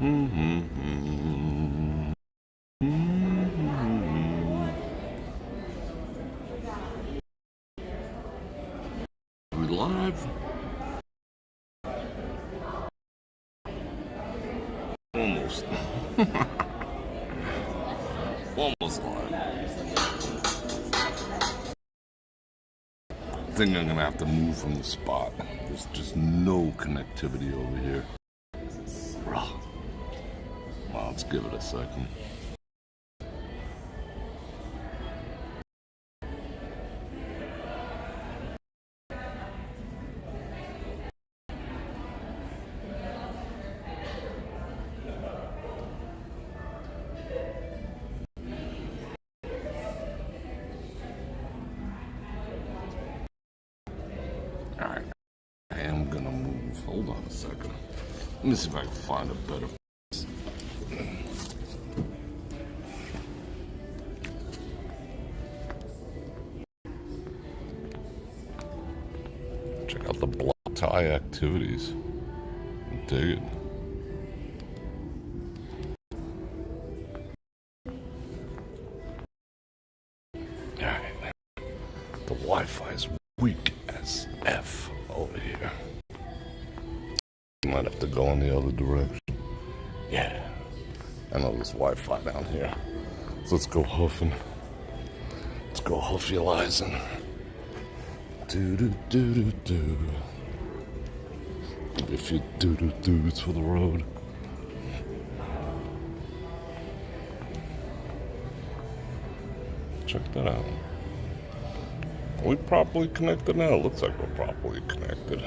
We live? Almost. Almost live. I think I'm gonna have to move from the spot. There's just no connectivity over here. Well, let's give it a second. Alright, I am gonna move. Hold on a second. Let me see if I can find a better place. Check out the block tie activities. Dig it. Alright. The Wi-Fi's weak as F over here. Might have to go in the other direction. Yeah. I know there's Wi-Fi down here. So let's go huffing. Let's go huffulizing. Do-do-do-do-do. Give me a few do-do-do's for the road. Check that out. Are we properly connected now? Looks like we're properly connected.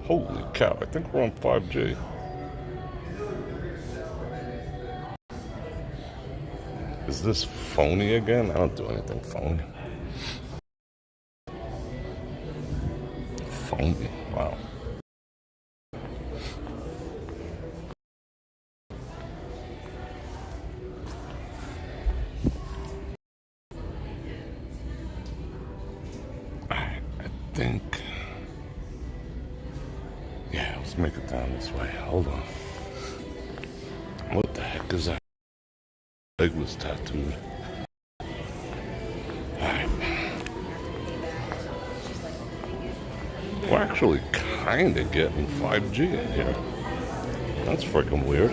Holy cow, I think we're on 5G. Is this phony again? I don't do anything phony. Phony, wow. I think... yeah, let's make it down this way. Hold on. What the heck is that? Leg was tattooed. Alright. We're actually kind of getting 5G in here. That's freaking weird. I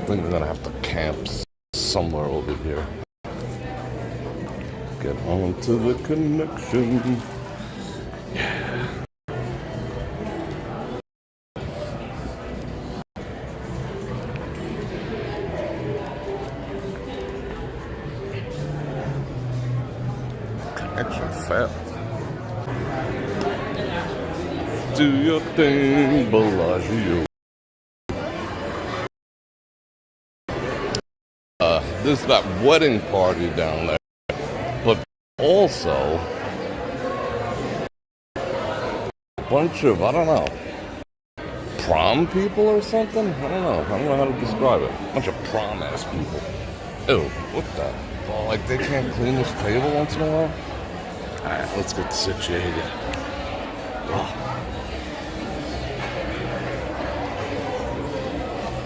think we're gonna have to camp somewhere over here. Get onto the connection. Yeah. Connection failed. Do your thing, Bellagio. There's that wedding party down there, but also a bunch of, I don't know, prom people or something? I don't know how to describe it. A bunch of prom-ass people. Ew, what the? Oh, like they can't clean this table once in a while? Alright, let's get situated. Oh.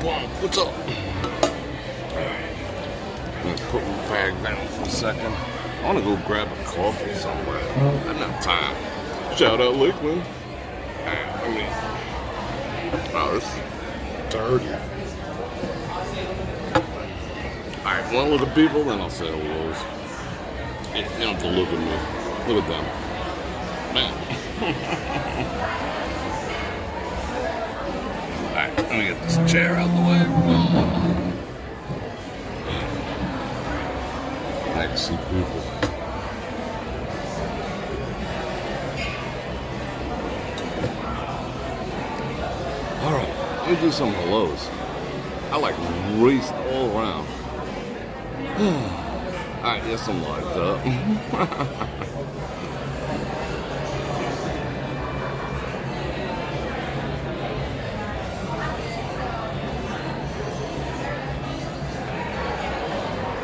Boom, what's up? I'm gonna put my bag down for a second. I wanna go grab a coffee somewhere. I don't have time. Shout out Lakeland. Oh, this is dirty. Alright, wanna look at people? Then I'll say hellos. You don't have to look at me. Look at them. Man. Alright, let me get this chair out of the way. Nice to see people. Alright, let me do some hellos. I like raced all around. Alright, yes, I'm locked up.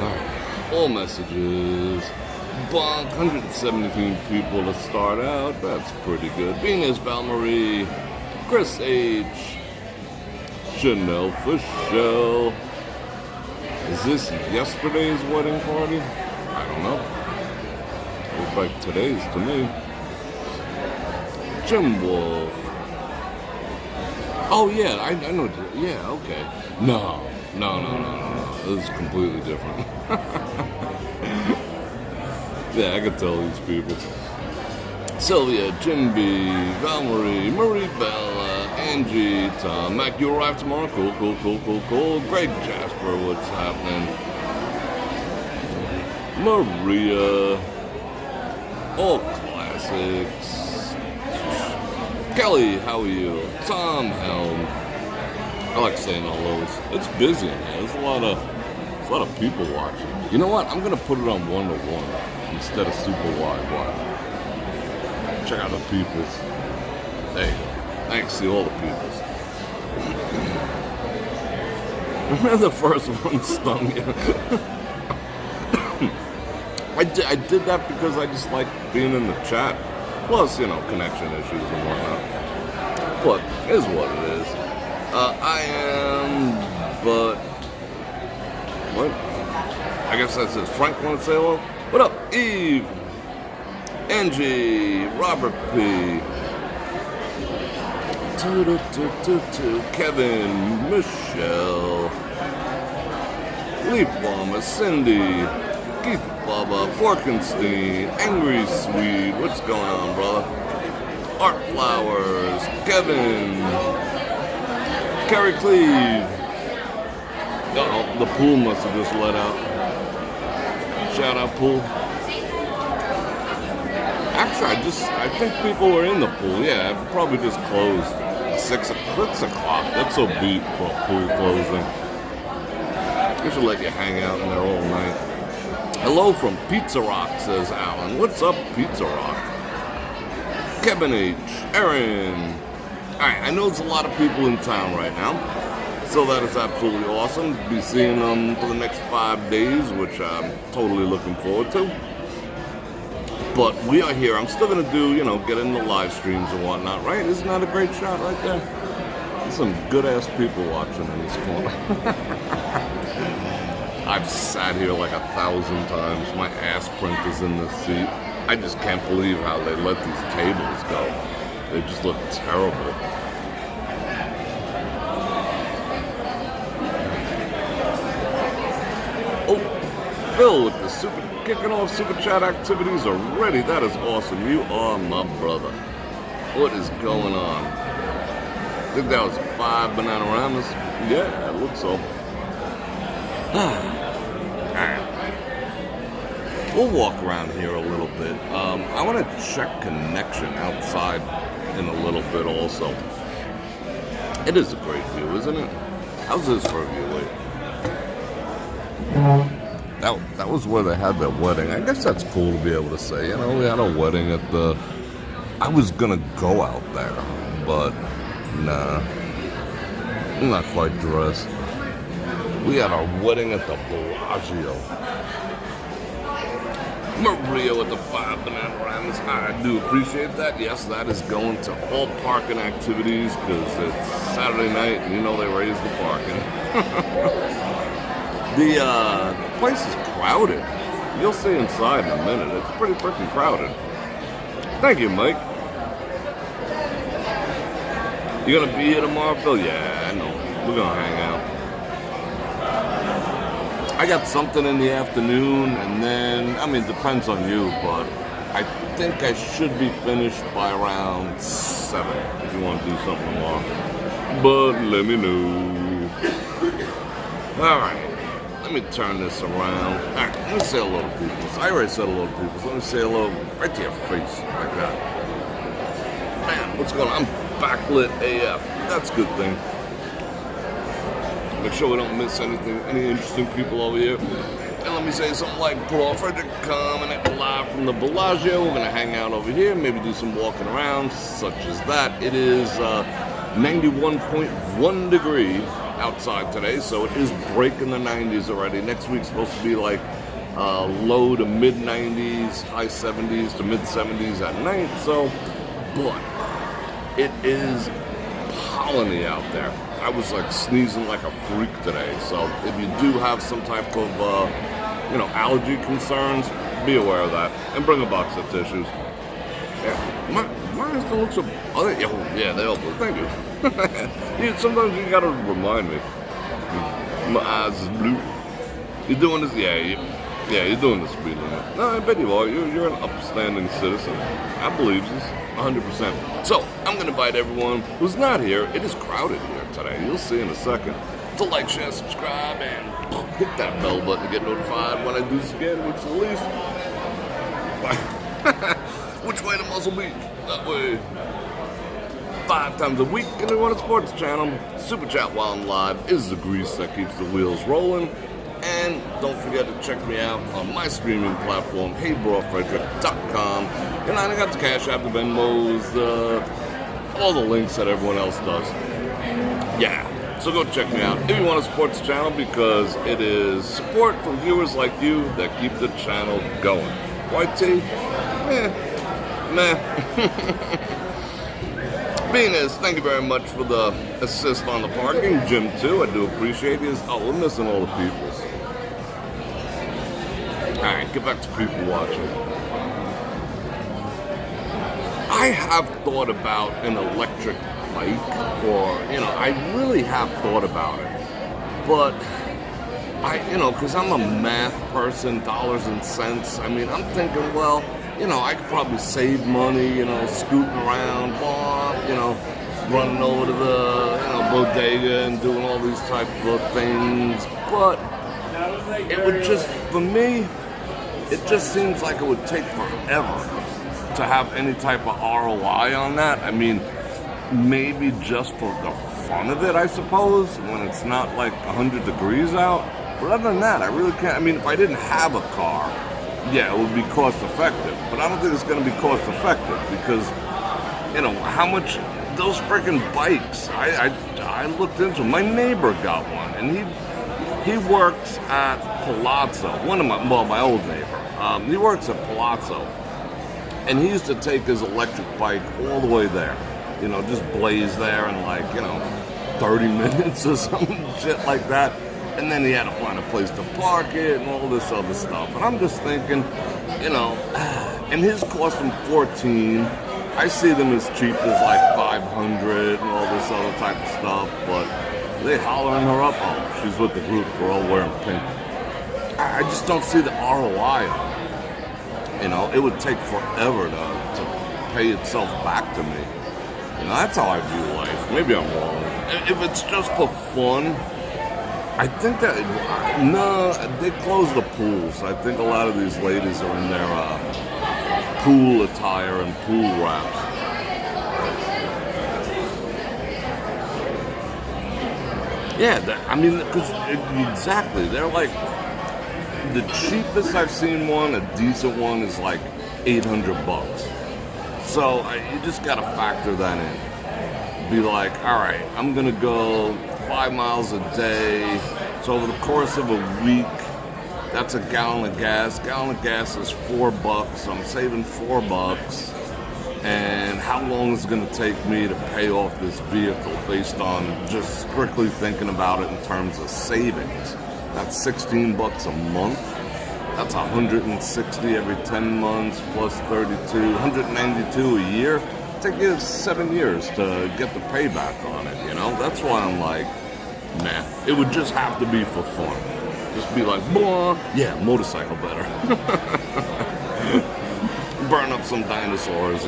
Alright, all messages. Bonk, 117 people to start out. That's pretty good. Venus, Valmarie, Chris H. Chanel Fischel. Is this yesterday's wedding party? I don't know. Looks like today's to me. Jim Wolf. Oh yeah, I know. Yeah, okay. No. This is completely different. Yeah, I can tell these people. Sylvia, Jim B, Valerie, Marie Bella, Angie, Tom, Mac, you arrive tomorrow? Cool. Greg Jasper, what's happening? Maria, all classics. Kelly, how are you? Tom Helm. I like saying all those. It's busy, man. There's a lot of people watching. You know what? I'm gonna put it on 1-to-1 instead of super wide. Check out the peoples. There you go. Thanks to all the peoples. Remember the first one stung you? I did that because I just like being in the chat. Plus, connection issues and whatnot. But it is what it is. I am, but what? I guess that says Frank want to say hello. What up, Eve? Angie, Robert P. Kevin, Michelle, Leaf Bomber, Cindy, Keith Bubba, Porkenstein, Angry Swede. What's going on, brother? Art Flowers, Kevin, Carrie Cleve. Uh-oh, the pool must have just let out. Shout out, pool. Actually, I think people were in the pool. Yeah, it probably just closed. 6 o'clock. That's so beat for a pool closing. They should let you hang out in there all night. Hello from Pizza Rock, says Alan. What's up, Pizza Rock? Kevin H. Aaron. Alright, I know there's a lot of people in town right now. So that is absolutely awesome. Be seeing them for the next 5 days, which I'm totally looking forward to. But we are here. I'm still going to do, get into live streams and whatnot, right? Isn't that a great shot right there? There's some good-ass people watching in this corner. I've sat here like 1,000 times. My ass print is in this seat. I just can't believe how they let these tables go. They just look terrible. Oh, Phil with the kicking off super chat activities already. That is awesome. You are my brother. What is going on? I think that was 5 Bananaramas. Yeah, it looks so. Alright. We'll walk around here a little bit. I want to check connection outside in a little bit also. It is a great view, isn't it? How's this for a view? That was where they had their wedding. I guess that's cool to be able to say. We had a wedding at the... I was gonna go out there, but nah. I'm not quite dressed. We had our wedding at the Bellagio. Maria with the 5 Bananaramas. I do appreciate that. Yes, that is going to all parking activities because it's Saturday night and they raised the parking. The place is crowded. You'll see inside in a minute. It's pretty freaking crowded. Thank you, Mike. You gonna be here tomorrow, Phil? Yeah, I know. We're gonna hang out. I got something in the afternoon, and then, it depends on you, but I think I should be finished by around 7 if you want to do something tomorrow. But let me know. Alright. Let me turn this around. Alright, let me say hello to people. I already said hello to people, so let me say hello right to your face, like that. Man, what's going on? I'm backlit AF. That's a good thing. Make sure we don't miss anything, any interesting people over here. And let me say something like Bror Fredrik coming live from the Bellagio. We're going to hang out over here, maybe do some walking around, such as that. It is 91.1 degree outside today, so it is breaking the 90s already. Next week's supposed to be like low to mid 90s, high 70s to mid 70s at night. So, but it is polleny out there. I was like sneezing like a freak today. So if you do have some type of, allergy concerns, be aware of that. And bring a box of tissues. Yeah, my eyes don't look so... Oh, yeah, they all blue. Thank you. Sometimes you gotta remind me. My eyes is blue. You doing this? Yeah, you're doing the speed limit. No, I bet you are. You're an upstanding citizen. I believe this 100%. So, I'm going to invite everyone who's not here. It is crowded here today. You'll see in a second. To like, share, subscribe, and hit that bell button to get notified when I do this again, which is at least... Which way to Muscle Beach? That way. 5 times a week, and we want a sports channel. Super chat while I'm live is the grease that keeps the wheels rolling. And don't forget to check me out on my streaming platform, brorfredrik.com. And I got the Cash App, the Venmos, all the links that everyone else does. Yeah, so go check me out if you want a sports channel, because it is support from viewers like you that keep the channel going. YT? Meh. Venus, thank you very much for the assist on the parking. Jim, too, I do appreciate you. Oh, we're missing all the peoples. Alright, get back to people watching. I have thought about an electric bike, or, I really have thought about it. But, because I'm a math person, dollars and cents, I'm thinking, well, I could probably save money, scooting around, running over to the, bodega and doing all these type of things. But it would just, for me, it just seems like it would take forever to have any type of ROI on that. Maybe just for the fun of it, I suppose, when it's not like 100 degrees out. But other than that, I really can't. If I didn't have a car, yeah, it would be cost effective, but I don't think it's going to be cost effective because, how much those freaking bikes. I looked into them. My neighbor got one, and he works at Palazzo. My old neighbor. He works at Palazzo, and he used to take his electric bike all the way there. Just blaze there in 30 minutes or some shit like that. And then he had to find a place to park it and all this other stuff. And I'm just thinking, and his cost him $14. I see them as cheap as like $500 and all this other type of stuff. But they hollering her up. Oh, she's with the group. We're all wearing pink. I just don't see the ROI on it. It would take forever to pay itself back to me. That's how I view life. Maybe I'm wrong. If it's just for fun, I think that, no, they closed the pools. I think a lot of these ladies are in their pool attire and pool wraps. Yeah, exactly. They're like, the cheapest I've seen one, a decent one, is like $800. So you just gotta factor that in. Be like, all right, I'm gonna go 5 miles a day. So over the course of a week, that's a gallon of gas. Gallon of gas is $4. So I'm saving $4. And how long is it going to take me to pay off this vehicle based on just strictly thinking about it in terms of savings? That's $16 a month. That's 160 every 10 months plus 32, 192 a year. It'll take you 7 years to get the payback on it, That's why I'm like, nah, it would just have to be for fun. Just be like, blah, yeah, motorcycle better. Burn up some dinosaurs,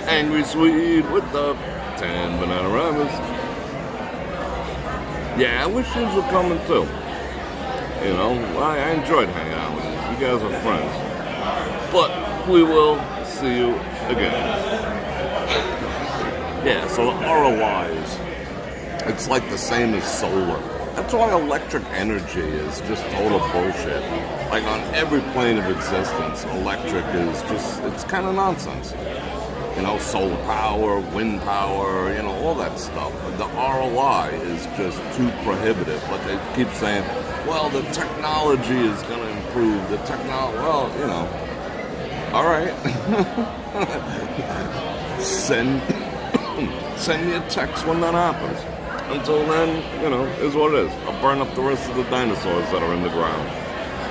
Angry Swede with the 10 Bananaramas. Yeah, I wish these were coming too. I enjoyed hanging out with you. You guys are friends. But we will see you again. Yeah, so the ROIs, it's like the same as solar. That's why electric energy is just total bullshit. Like on every plane of existence, electric is just, it's kind of nonsense. Solar power, wind power, all that stuff. The ROI is just too prohibitive. But they keep saying, well, the technology is going to improve. The technology, all right. Send send me a text when that happens. Until then, is what it is. I'll burn up the rest of the dinosaurs that are in the ground.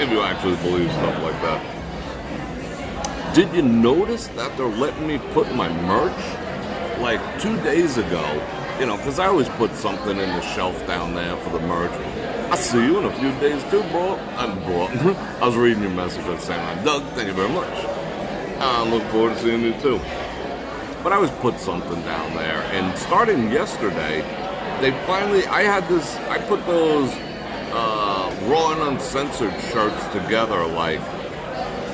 If you actually believe stuff like that. Did you notice that they're letting me put my merch? Like 2 days ago, because I always put something in the shelf down there for the merch. I'll see you in a few days too, bro. I was reading your message and saying, Doug, thank you very much. I look forward to seeing you too. But I always put something down there. And starting yesterday, I put those raw and uncensored shirts together like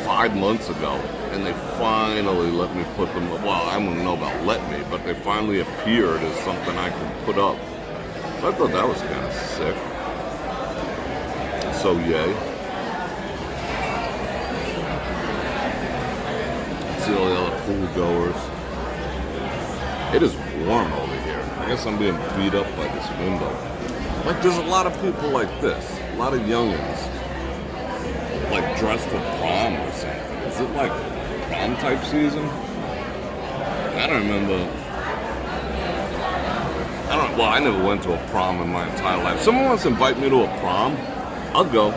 5 months ago. And they finally let me put them, well, I don't know about let me, but they finally appeared as something I could put up. So I thought that was kind of sick. So yay. See all the other pool goers. It is warm over here. I guess I'm being beat up by this window. Like there's a lot of people like this. A lot of youngins. Like dressed for prom or something. Is it like prom type season? I don't remember. I never went to a prom in my entire life. Someone wants to invite me to a prom, I'll go.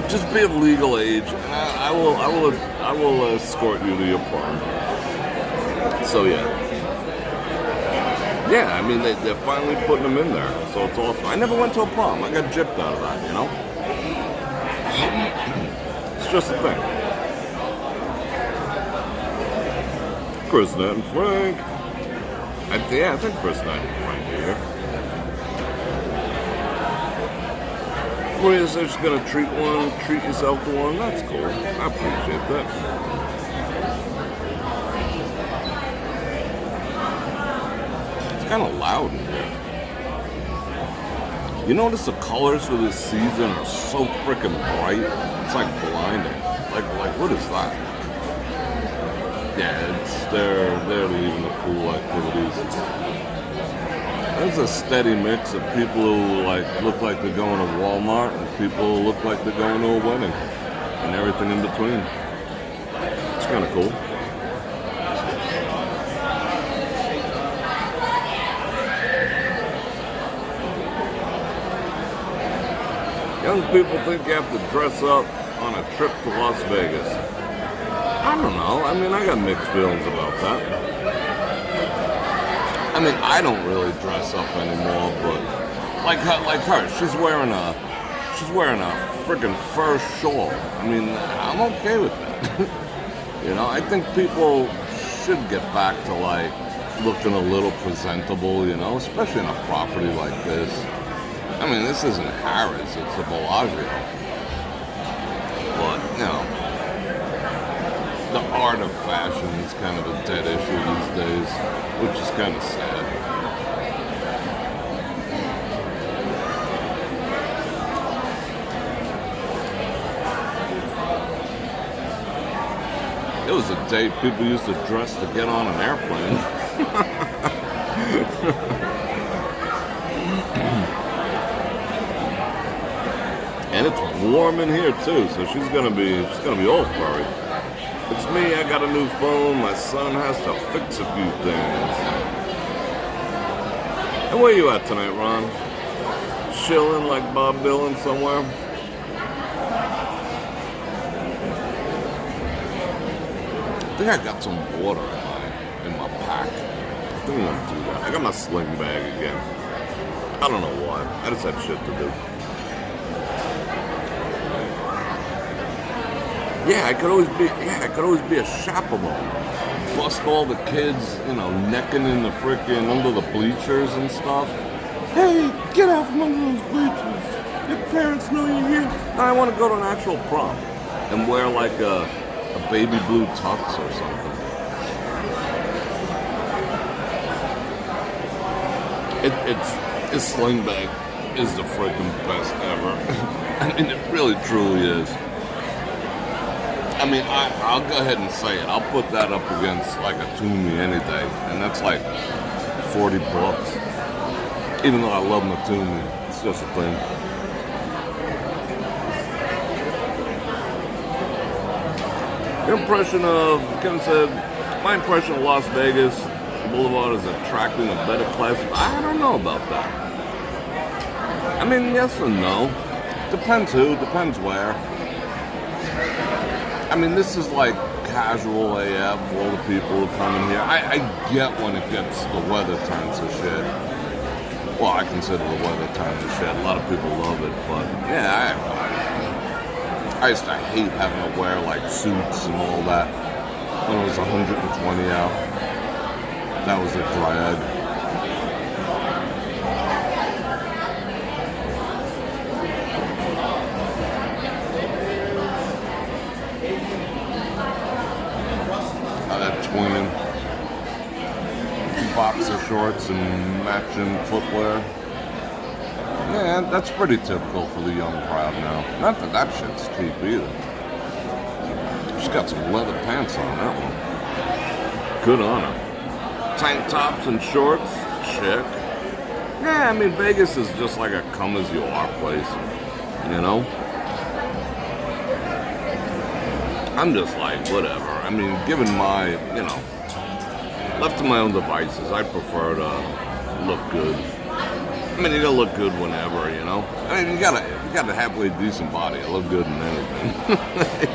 Just be of legal age, and I will escort you to your prom. So yeah. Yeah, I mean they're finally putting them in there, so it's awesome. I never went to a prom. I got gypped out of that, It's just a thing. Chris, Nat, and Frank. I think Chris, Nat, and Frank are here. Maria said she's gonna treat yourself to one. That's cool. I appreciate that. It's kind of loud in here. You notice the colors for this season are so freaking bright. It's like blinding. Like what is that? Yeah, they're leaving the pool activities. There's a steady mix of people who look like they're going to Walmart and people who look like they're going to a wedding and everything in between. It's kind of cool. Young people think you have to dress up on a trip to Las Vegas. I don't know. I mean, I got mixed feelings about that. I mean, I don't really dress up anymore, but like her, she's wearing a freaking fur shawl. I mean, I'm okay with that. I think people should get back to looking a little presentable, especially in a property like this. I mean, this isn't Harris, it's the Bellagio. But, the art of fashion is kind of a dead issue these days, which is kind of sad. It was a day people used to dress to get on an airplane. And it's warm in here too, so she's gonna be all furry. It's me, I got a new phone, my son has to fix a few things. And where you at tonight, Ron? Chilling like Bob Dylan somewhere? I think I got some water in my pack. I think I'm gonna do that. I got my sling bag again. I don't know why. I just had shit to do. Yeah, I could always be a chaperone. Bust all the kids, necking in the frickin' under the bleachers and stuff. Hey, get out from under those bleachers. Your parents know you're here. I want to go to an actual prom and wear like a baby blue tux or something. It's sling bag is the freaking best ever. I mean, it really truly is. I mean, I'll go ahead and say it. I'll put that up against like a Toomey any day, and that's like $40. Even though I love my Toomey, it's just a thing. Your impression of, Kevin said, my impression of Las Vegas Boulevard is attracting a better class. I don't know about that. I mean, yes and no. Depends who, depends where. I mean, this is like casual AF for all the people who come in here. I get when it gets, the weather turns to shit. Well, I consider the weather turns to shit. A lot of people love it, but yeah, I used to hate having to wear like suits and all that when it was 120 out. That was a drag. Twinning boxer shorts and matching footwear. Yeah, that's pretty typical for the young crowd now. Not that that shit's cheap either. She's got some leather pants on that one. Good on her. Tank tops and shorts, chic. Yeah, I mean, Vegas is just like a come-as-you-are place, you know? I'm just like, whatever. I mean, given my, you know, left to my own devices, I prefer to look good. I mean, you gotta look good whenever, you know? I mean, you gotta have halfway decent body. I look good in anything.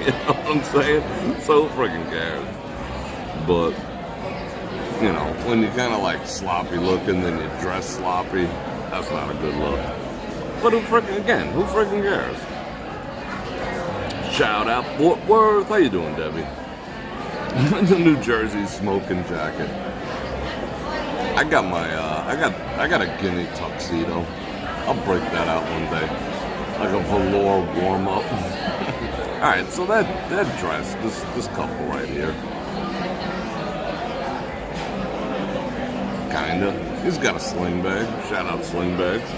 You know what I'm saying? So who freaking cares? But, you know, when you're kind of like sloppy looking, then you dress sloppy, that's not a good look. But who freaking cares? Shout out Fort Worth. How you doing, Debbie? The New Jersey smoking jacket. I got my I got a guinea tuxedo. I'll break that out one day, like a velour warm up. All right, so that dress, this couple right here, kinda. He's got a sling bag. Shout out sling bags.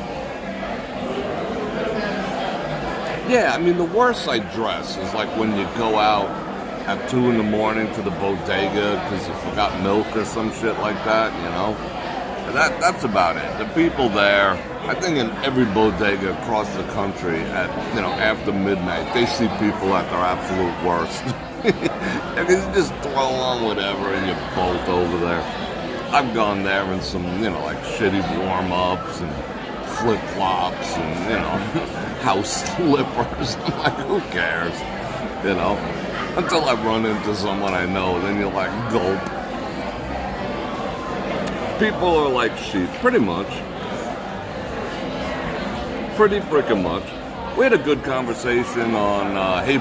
Yeah, I mean, the worst I dress is like when you go out at 2 in the morning to the bodega because you forgot milk or some shit like that, you know? That's about it. The people there, I think in every bodega across the country at, you know, after midnight, they see people at their absolute worst. And you just throw on whatever and you bolt over there. I've gone there in some, you know, like shitty warm-ups and flip-flops and, you know, house slippers. I'm like, who cares? You know? Until I run into someone I know, then you're like, gulp. People are like sheep, pretty much. Pretty freaking much. We had a good conversation on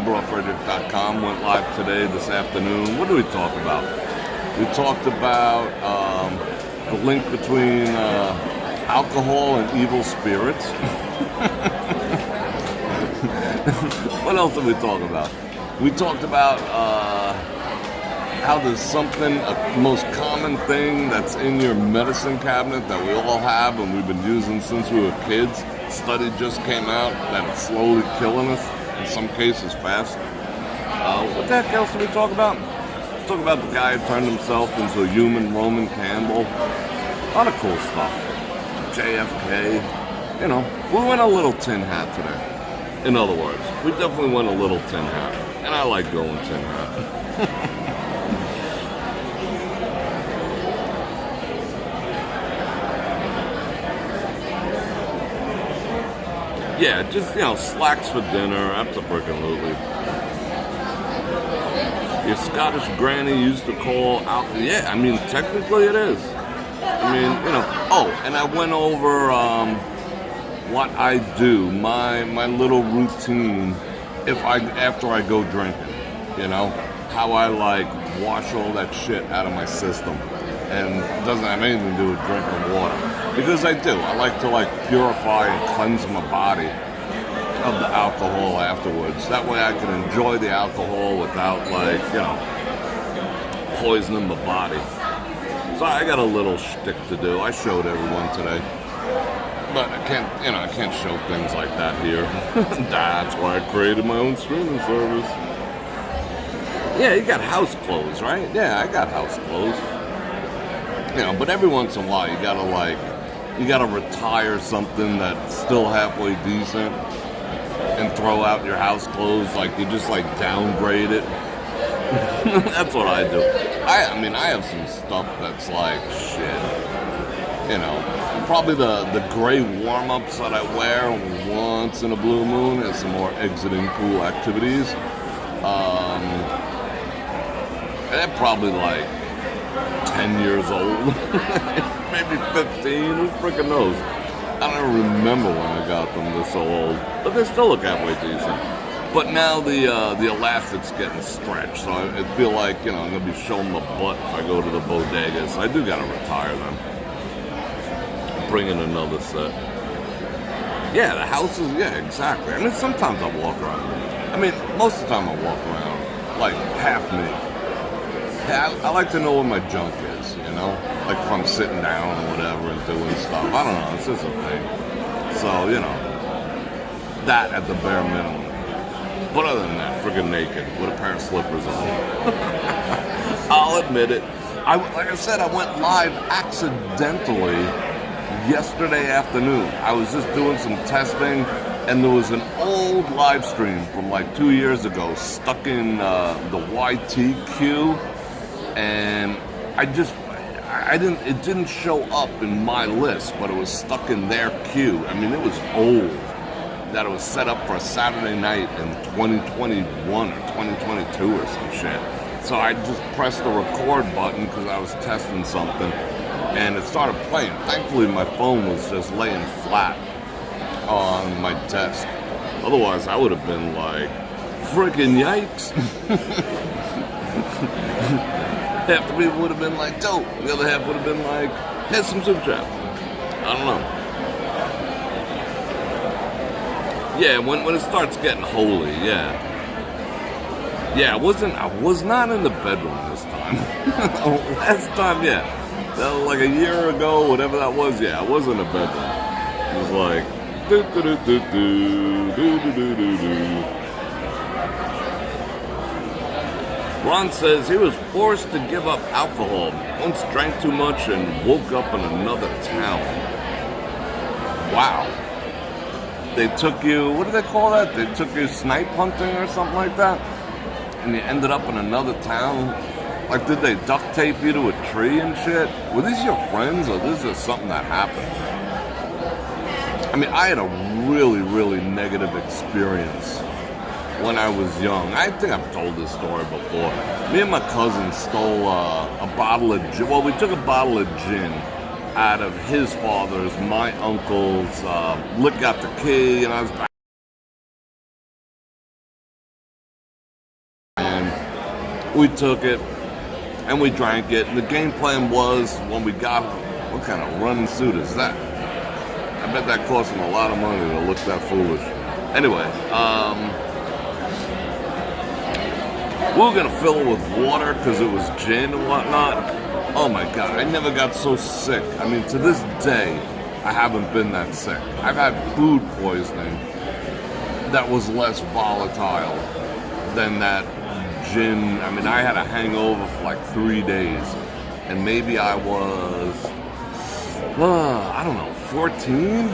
brorfredrik.com, went live today, this afternoon. What did we talk about? We talked about the link between alcohol and evil spirits. What else did we talk about? We talked about how there's something, a most common thing that's in your medicine cabinet that we all have and we've been using since we were kids. Study just came out that it's slowly killing us, in some cases fast. What the heck else did we talk about? We talked about the guy who turned himself into a human Roman candle. A lot of cool stuff. JFK. You know, we went a little tin hat today. In other words, we definitely went a little tin hat. And I like going tin hat. Yeah, just, you know, slacks for dinner, absolutely. Your Scottish granny used to call alcohol. Yeah, I mean, technically it is. I mean, you know. Oh, and I went over what I do, my little routine after I go drinking. You know, how I like wash all that shit out of my system, and it doesn't have anything to do with drinking water. Because I do. I like to like purify and cleanse my body of the alcohol afterwards. That way I can enjoy the alcohol without like, you know, poisoning my body. So I got a little shtick to do. I showed everyone today. But I can't show things like that here. That's why I created my own streaming service. Yeah, you got house clothes, right? Yeah, I got house clothes. You know, but every once in a while you gotta retire something that's still halfway decent and throw out your house clothes, like you just like downgrade it. That's what I do. I mean, I have some stuff that's like shit. You know, probably the gray warm-ups that I wear once in a blue moon and some more exiting pool activities. They're probably like 10 years old, maybe 15. Who freaking knows? I don't remember when I got them. They're so old, but they still look halfway decent. But now the elastic's getting stretched, so I feel like, you know, I'm gonna be showing my butt if I go to the bodegas. I do gotta retire them. Bring in another set. Yeah, the houses. Yeah, exactly. I mean, sometimes I walk around. I mean, most of the time I walk around like half me. Yeah, I like to know where my junk is, you know? Like if I'm sitting down or whatever and doing stuff. I don't know, it's just a thing. So, you know, that at the bare minimum. But other than that, freaking naked with a pair of slippers on. I'll admit it. Like I said, I went live accidentally yesterday afternoon. I was just doing some testing, and there was an old live stream from like 2 years ago stuck in the YT queue. And it didn't show up in my list, but it was stuck in their queue. I mean, it was old, that it was set up for a Saturday night in 2021 or 2022 or some shit. So I just pressed the record button because I was testing something, and it started playing. Thankfully, my phone was just laying flat on my desk. Otherwise, I would have been like, freaking yikes. Half the people would have been like, dope. The other half would have been like, here's some super chat. I don't know. Yeah, when it starts getting holy, yeah. Yeah, I was not in the bedroom this time. Last time, yeah. Like a year ago, whatever that was, yeah, I was in the bedroom. It was like, do-do-do-do-do. Ron says he was forced to give up alcohol. Once drank too much and woke up in another town. Wow. They took you, what do they call that? They took you snipe hunting or something like that? And you ended up in another town? Like, did they duct tape you to a tree and shit? Were these your friends, or this is something that happened? I mean, I had a really, really negative experience when I was young. I think I've told this story before. Me and my cousin stole a bottle of gin. Well, we took a bottle of gin out of his father's, my uncle's. Lick got the key, and I was back. And we took it, and we drank it. And the game plan was, when we got home, what kind of running suit is that? I bet that cost him a lot of money to look that foolish. Anyway, we were going to fill it with water because it was gin and whatnot. Oh my God, I never got so sick. I mean, to this day, I haven't been that sick. I've had food poisoning that was less volatile than that gin. I mean, I had a hangover for like 3 days. And maybe I was, I don't know, 14?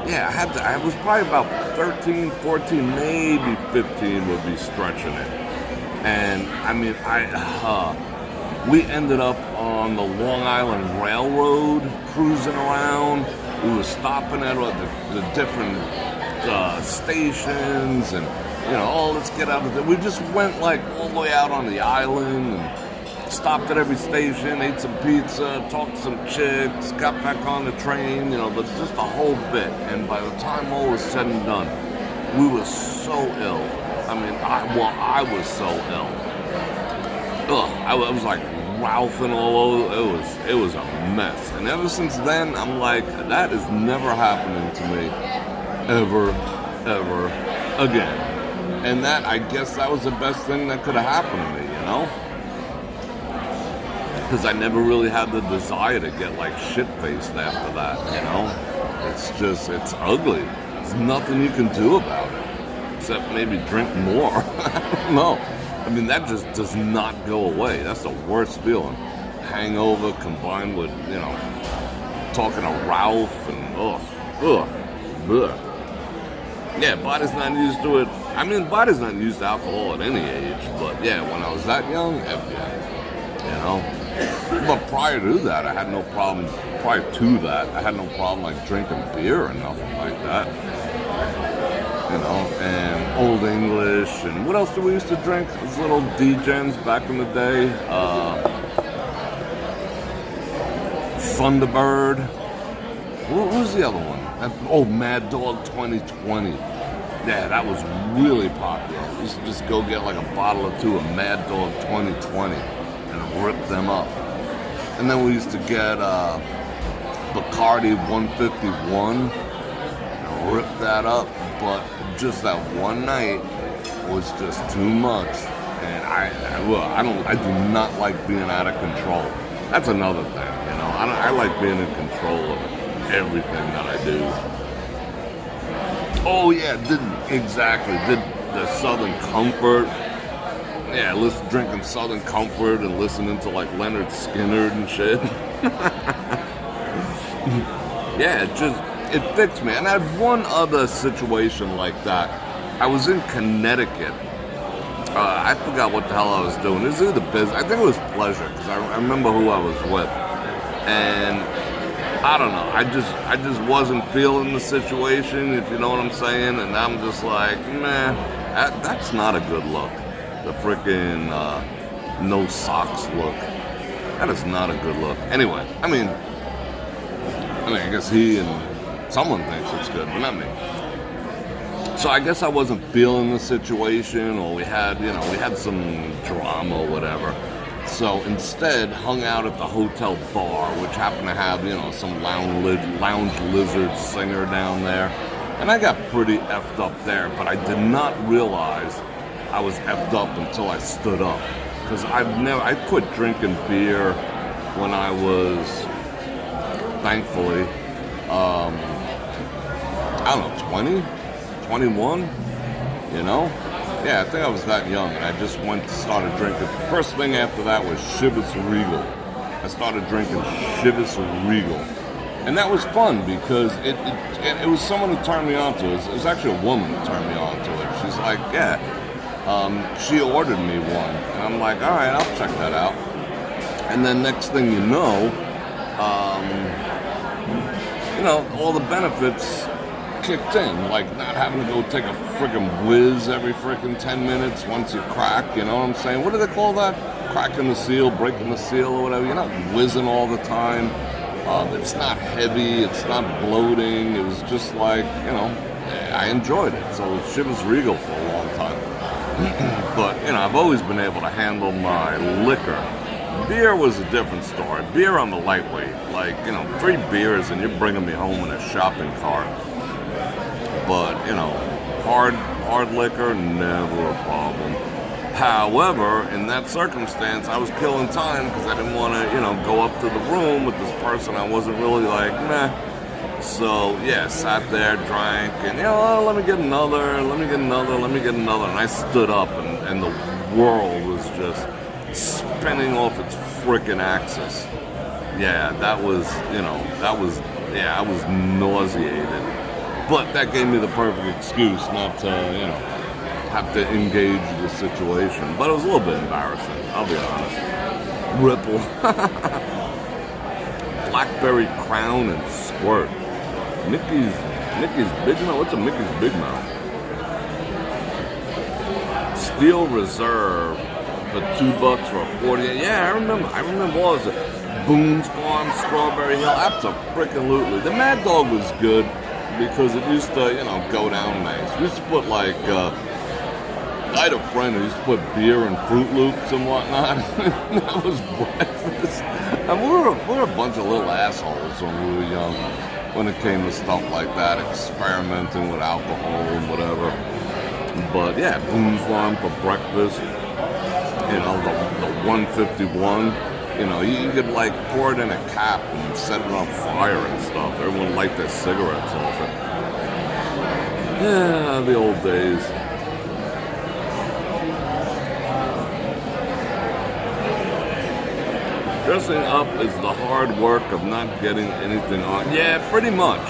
Yeah, I was probably about 13, 14, maybe 15 would be stretching it. And I mean, we ended up on the Long Island Railroad cruising around. We were stopping at the different stations, and you know, oh, let's get out of there. We just went like all the way out on the island and stopped at every station, ate some pizza, talked to some chicks, got back on the train, you know, but just a whole bit. And by the time all was said and done, we were so ill. I mean, I was so ill. Ugh, I was like ralphing all over. It was a mess. And ever since then, I'm like, that is never happening to me ever again. And that, I guess that was the best thing that could have happened to me, you know? Because I never really had the desire to get like shit-faced after that, you know? It's ugly. There's nothing you can do about it. Except maybe drink more. I don't know. I mean, that just does not go away. That's the worst feeling. Hangover combined with, you know, talking to Ralph and ugh. Yeah, body's not used to it. I mean, body's not used to alcohol at any age. But yeah, when I was that young, yeah. you know. But prior to that, I had no problem. Prior to that, I had no problem like drinking beer or nothing like that. You know, and Old English, and what else did we used to drink? These little D-gens back in the day. Thunderbird. What was the other one? Mad Dog 2020. Yeah, that was really popular. We used to just go get like a bottle or two of Mad Dog 2020 and rip them up. And then we used to get Bacardi 151 and rip that up. But just that one night was just too much. And I do not like being out of control. That's another thing, you know. I like being in control of everything that I do. Oh yeah, did the Southern Comfort. Yeah, drinking Southern Comfort and listening to like Leonard Skinner and shit. Yeah, it fixed me. And I had one other situation like that. I was in Connecticut. I forgot what the hell I was doing. It was either business. I think it was pleasure, because I remember who I was with. And I don't know. I just wasn't feeling the situation, if you know what I'm saying. And I'm just like, man, that's not a good look. The freaking no socks look. That is not a good look. Anyway, I mean, I guess he and someone thinks it's good, but not me. So I guess I wasn't feeling the situation, or we had some drama or whatever. So instead, hung out at the hotel bar, which happened to have, some lounge lizard singer down there. And I got pretty effed up there, but I did not realize I was effed up until I stood up. Because I quit drinking beer when I was, thankfully, 20? 21, Yeah, I think I was that young, and I just started drinking. First thing after that was Chivas Regal. I started drinking Chivas Regal. And that was fun, because it was someone who turned me on to it. It was actually a woman who turned me on to it. She's like, yeah. She ordered me one, and I'm like, all right, I'll check that out. And then next thing you know, all the benefits kicked in, like not having to go take a friggin' whiz every friggin' 10 minutes once you crack, you know what I'm saying? What do they call that? Cracking the seal, breaking the seal or whatever. You're not whizzing all the time. It's not heavy, it's not bloating. It was just like, I enjoyed it. So Chivas Regal for a long time. But, I've always been able to handle my liquor. Beer was a different story. Beer, I'm a lightweight. Like, 3 beers and you're bringing me home in a shopping cart. But, hard liquor, never a problem. However, in that circumstance, I was killing time because I didn't want to, go up to the room with this person I wasn't really like, meh. So, yeah, sat there, drank, and, let me get another. And I stood up, and the world was just spinning off its frickin' axis. Yeah, I was nauseated. But that gave me the perfect excuse not to, have to engage the situation. But it was a little bit embarrassing, I'll be honest. Ripple. Blackberry Crown and Squirt. Mickey's Big Mouth? What's a Mickey's Big Mouth? Steel Reserve for $2 for a 48. Yeah, I remember what was it? Boone's Farm, Strawberry Hill. Absolutely. The Mad Dog was good because it used to, go down nice. We used to put like, I had a friend who used to put beer in Fruit Loops and whatnot. That was breakfast. And we were a bunch of little assholes when we were young, when it came to stuff like that, experimenting with alcohol and whatever. But yeah, Boone's Farm for breakfast. The 151. You could like pour it in a cap and set it on fire and stuff. Everyone light their cigarettes off it. Yeah, the old days. Dressing up is the hard work of not getting anything on. Yeah, pretty much.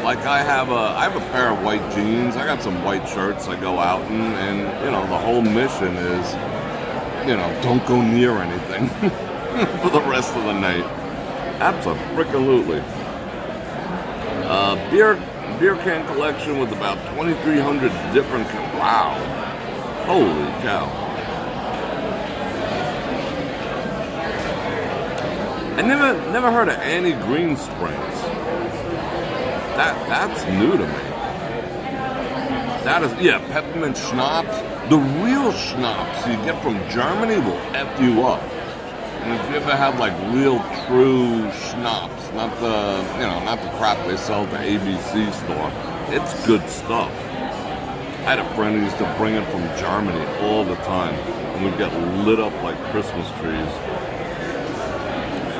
Like I have a pair of white jeans. I got some white shirts I go out in, and the whole mission is don't go near anything for the rest of the night. Absolutely. Beer can collection with about 2,300 different wow. Holy cow. I never heard of Annie Green Springs. That's new to me. That is, yeah, peppermint schnapps. The real schnapps you get from Germany will F you up. And if you ever have like real true schnapps, not the crap they sell at the ABC store, it's good stuff. I had a friend who used to bring it from Germany all the time, and we'd get lit up like Christmas trees.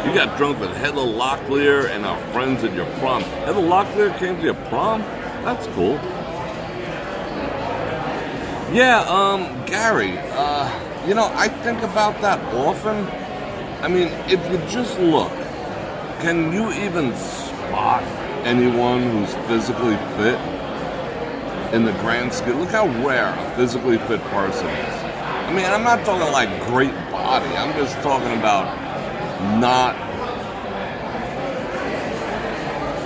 You got drunk with Heather Locklear and our friends at your prom. Heather Locklear came to your prom? That's cool. Yeah, Gary, I think about that often. I mean, if you just look, can you even spot anyone who's physically fit in the grand scheme? Look how rare a physically fit person is. I mean, I'm not talking like great body. I'm just talking about not,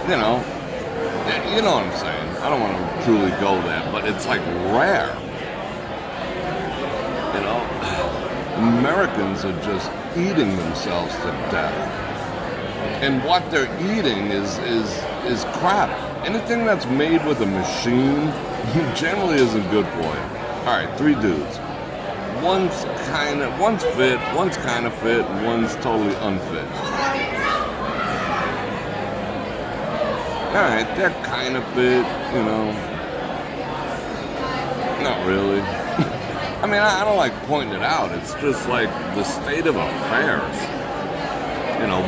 you know what I'm saying. I don't want to truly go there, but it's like rare. Americans are just eating themselves to death. And what they're eating is crap. Anything that's made with a machine generally isn't good for you. Alright, 3 dudes. One's fit, one's kind of fit, and one's totally unfit. Alright, they're kind of fit, Not really. I mean, I don't like pointing it out. It's just like the state of affairs.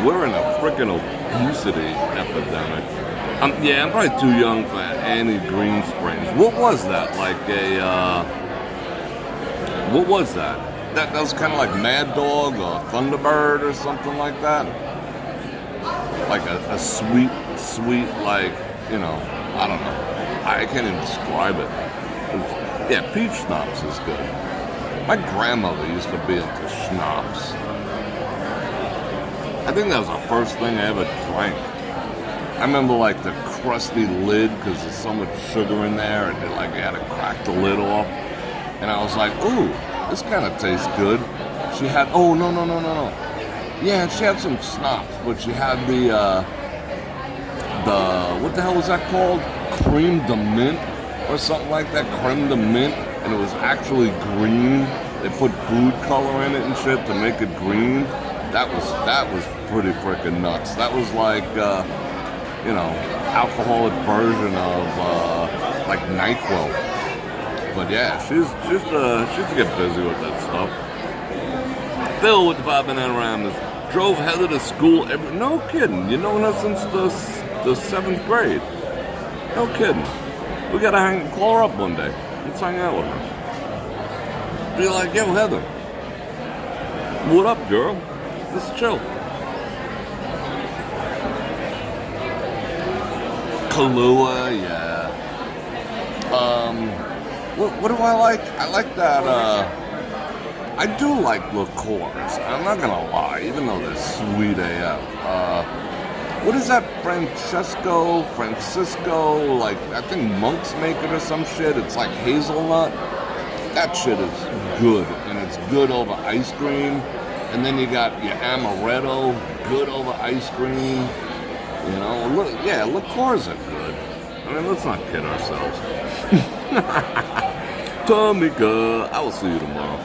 We're in a freaking obesity epidemic. I'm probably too young for Annie Green Springs. What was that? What was that? That was kind of like Mad Dog or Thunderbird or something like that? Like a sweet, I don't know. I can't even describe it. Yeah, peach schnapps is good. My grandmother used to be into schnapps. I think that was the first thing I ever drank. I remember like the crusty lid because there's so much sugar in there, and you had to crack the lid off. And I was like, ooh, this kind of tastes good. She had, no. Yeah, she had some schnapps, but she had the what the hell was that called? Creme de mint or something like that. Creme de mint, and it was actually green. They put food color in it and shit to make it green. That was pretty freaking nuts. That was like alcoholic version of like NyQuil. But yeah, she's to get busy with that stuff. Phil with the 5 Bananas drove Heather to school no kidding. You know her since the 7th grade. No kidding. We gotta call her up one day. Let's hang out with her. Be like, yo, Heather. What up, girl? Let's chill. Kahlua, yeah. What do I like? I like that, I do like liqueurs. I'm not gonna lie, even though they're sweet AF. What is that Francisco, like, I think monks make it or some shit. It's like hazelnut. That shit is good, and it's good over ice cream. And then you got your amaretto, good over ice cream. Liqueurs are good. I mean, let's not kid ourselves. Tamika, I will see you tomorrow.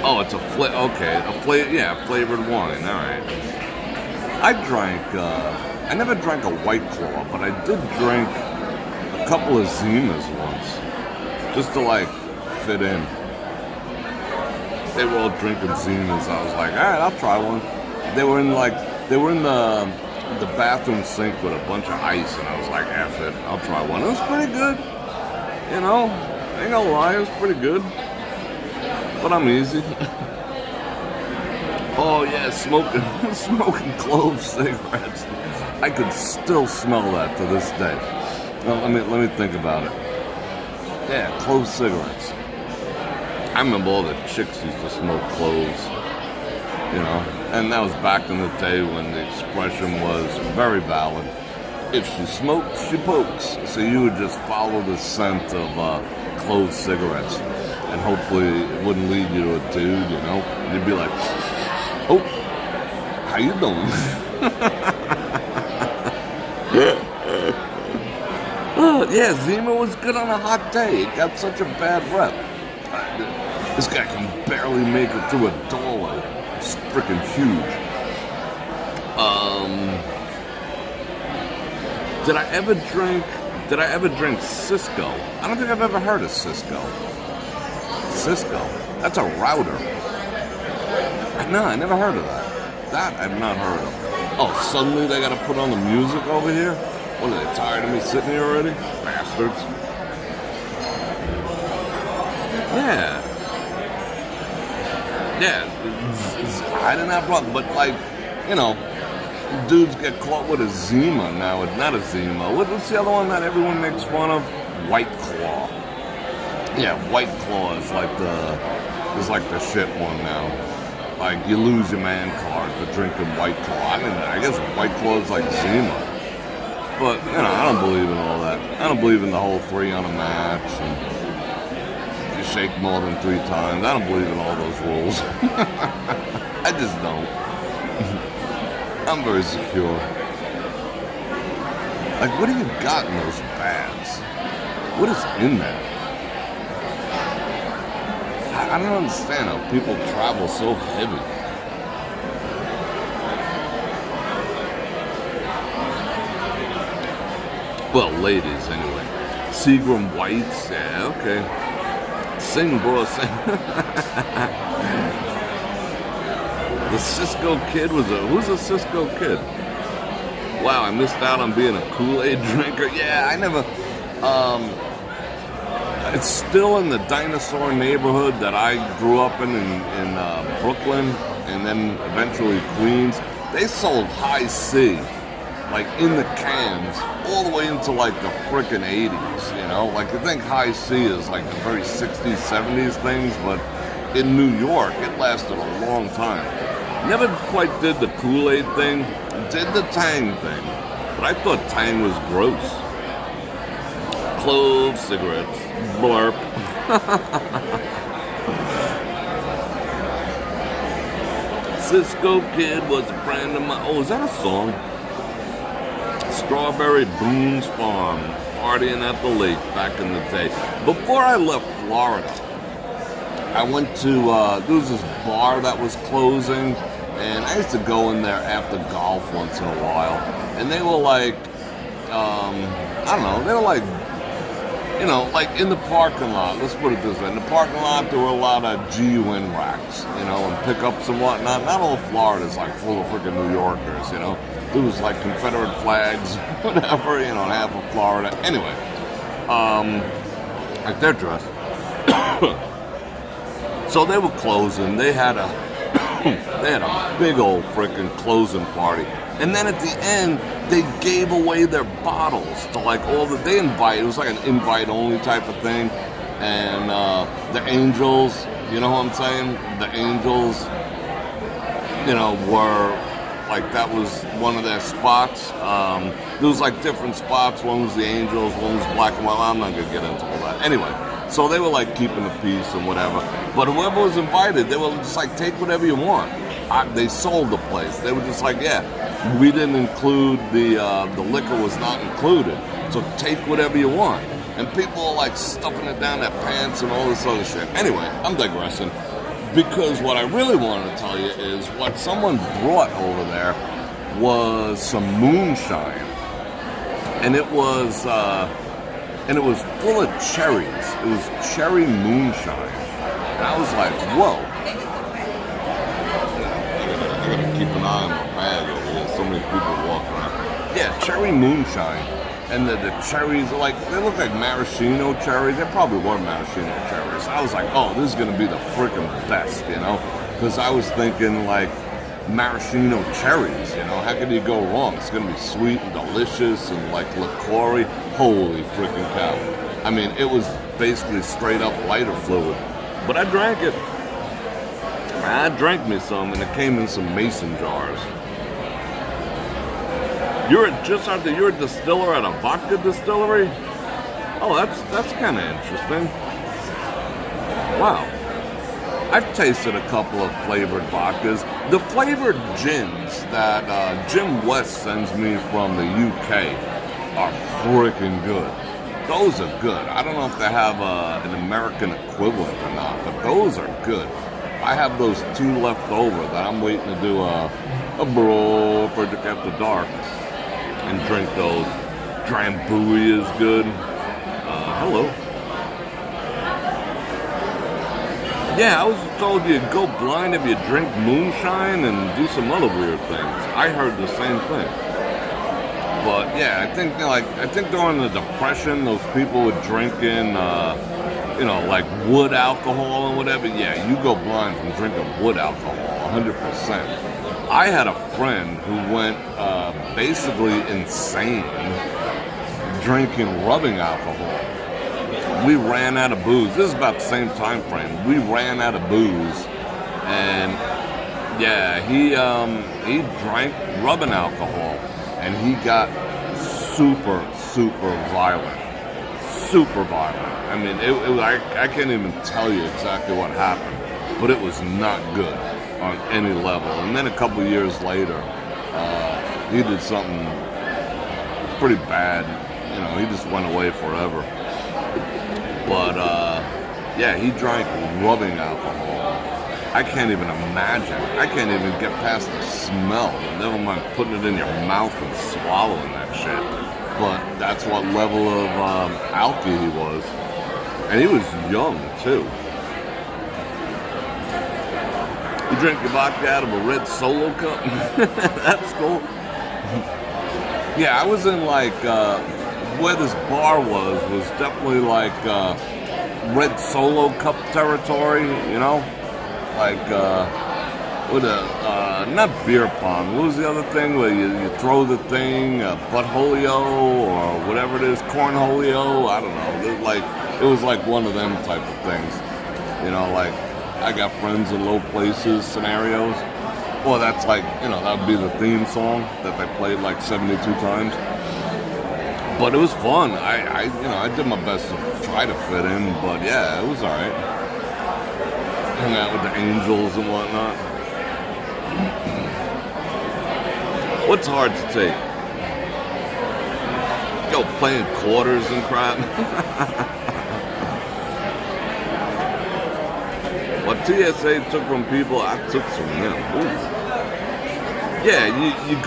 Oh, it's a flavored wine. All right. I never drank a White Claw, but I did drink a couple of Zimas once, just to like fit in. They were all drinking Zimas. I was like, all right, I'll try one. They were in the bathroom sink with a bunch of ice, and I was like, F it, I'll try one. It was pretty good. I ain't gonna lie, it was pretty good. But I'm easy. Oh yeah, smoking clove cigarettes. I could still smell that to this day. Well, let me think about it. Yeah, clove cigarettes. I remember all the chicks used to smoke cloves, you know, and that was back in the day when the expression was very valid. If she smokes, she pokes. So you would just follow the scent of clove cigarettes, and hopefully it wouldn't lead you to a dude, you know. You'd be like, oh, how you doing? Oh, yeah, Zima was good on a hot day. It got such a bad rep. This guy can barely make it through a doorway. It's freaking huge. Did I ever drink Cisco? I don't think I've ever heard of Cisco. Cisco? That's a router. No, I never heard of that. That I've not heard of. Oh, suddenly they gotta put on the music over here? What, are they tired of me sitting here already? Bastards. Yeah. Yeah, I didn't have a problem, but like, you know, dudes get caught with a Zima now. It's not a Zima. What's the other one that everyone makes fun of? White Claw. Yeah, White Claw is like the shit one now. Like, you lose your man card for drinking White Claw. I mean, I guess White Claw is like Zima. But, you know, I don't believe in all that. I don't believe in the whole 3 on a match and you shake more than 3 times. I don't believe in all those rules. I just don't. I'm very secure. Like, what do you got in those bags? What is in there? I don't understand how people travel so heavy. Well, ladies, anyway. Seagram Whites, yeah, okay. Sing, bro, sing. The Cisco Kid who's a Cisco Kid? Wow, I missed out on being a Kool-Aid drinker. Yeah, I never, it's still in the dinosaur neighborhood that I grew up in Brooklyn, and then eventually Queens. They sold High C, like in the cans, all the way into like the frickin' 80s, you know? Like, I think High C is like the very 60s, 70s things, but in New York, it lasted a long time. Never quite did the Kool-Aid thing, did the Tang thing, but I thought Tang was gross. Clove cigarettes, blurp. Cisco Kid was a friend of mine. Oh, is that a song? Strawberry Boone's Farm, partying at the lake back in the day. Before I left Florida, I went to, there was this bar that was closing, and I used to go in there after golf once in a while. And they were like, I don't know, they were like, you know, like in the parking lot, let's put it this way, in the parking lot there were a lot of GUN racks, you know, and pickups and whatnot. Not all Florida's like full of freaking New Yorkers, you know. There was like Confederate flags, whatever, you know, in half of Florida. Anyway, like they're dressed. So they were closing. They had a big old freaking closing party. And then at the end, they gave away their bottles to like they invite, it was like an invite only type of thing. And the Angels, you know what I'm saying? The Angels, you know, were like, that was one of their spots. There was like different spots. One was the Angels, one was Black and White. I'm not going to get into all that. Anyway, so they were like keeping the peace and whatever. But whoever was invited, they were just like, take whatever you want. They sold the place. They were just like, yeah, we didn't include the liquor was not included. So take whatever you want. And people are like stuffing it down their pants and all this other shit. Anyway, I'm digressing. Because what I really wanted to tell you is what someone brought over there was some moonshine. And it was full of cherries. It was cherry moonshine. And I was like, whoa. I gotta keep an eye on my bag over here. So many people walking around. Yeah, cherry moonshine. And the cherries are like, they look like maraschino cherries. They probably were maraschino cherries. I was like, oh, this is going to be the freaking best, you know? Because I was thinking, like, maraschino cherries, you know? How could you go wrong? It's going to be sweet and delicious and, like, liqueur. Holy freaking cow. I mean, it was basically straight up lighter fluid. But I drank it. I drank me some, and it came in some mason jars. You're a distiller at a vodka distillery? Oh, that's kind of interesting. Wow. I've tasted a couple of flavored vodkas. The flavored gins that Jim West sends me from the UK are freaking good. Those are good. I don't know if they have an American equivalent or not, but those are good. I have those 2 left over that I'm waiting to do a Bror Fredrik after dark and drink those. Drambuie is good. Hello. Yeah, I was told you go blind if you drink moonshine and do some other weird things. I heard the same thing. But yeah, I think during the Depression, those people were drinking, like wood alcohol and whatever. Yeah, you go blind from drinking wood alcohol, 100%. I had a friend who went basically insane drinking rubbing alcohol. We ran out of booze. This is about the same time frame. We ran out of booze, and yeah, he drank rubbing alcohol, and he got super violent. Super violent. I mean, I can't even tell you exactly what happened, but it was not good on any level. And then a couple years later, he did something pretty bad. He just went away forever. But, yeah, he drank rubbing alcohol. I can't even imagine. I can't even get past the smell. Never mind putting it in your mouth and swallowing that shit. But that's what level of alky he was. And he was young, too. You drink your vodka out of a red Solo cup? That's cool. Yeah, I was in, where this bar was definitely red Solo cup territory, with not beer pong. What was the other thing where you throw the thing, butthole-o or whatever it is, cornholio? I don't know. It was like one of them type of things. I got friends in low places scenarios. Well, that's that would be the theme song that they played 72 times. But it was fun. I did my best to try to fit in, but yeah, it was all right. Hung out with the angels and whatnot. What's hard to take? Yo, playing quarters and crap. What TSA took from people, I took from them. Ooh. Yeah, you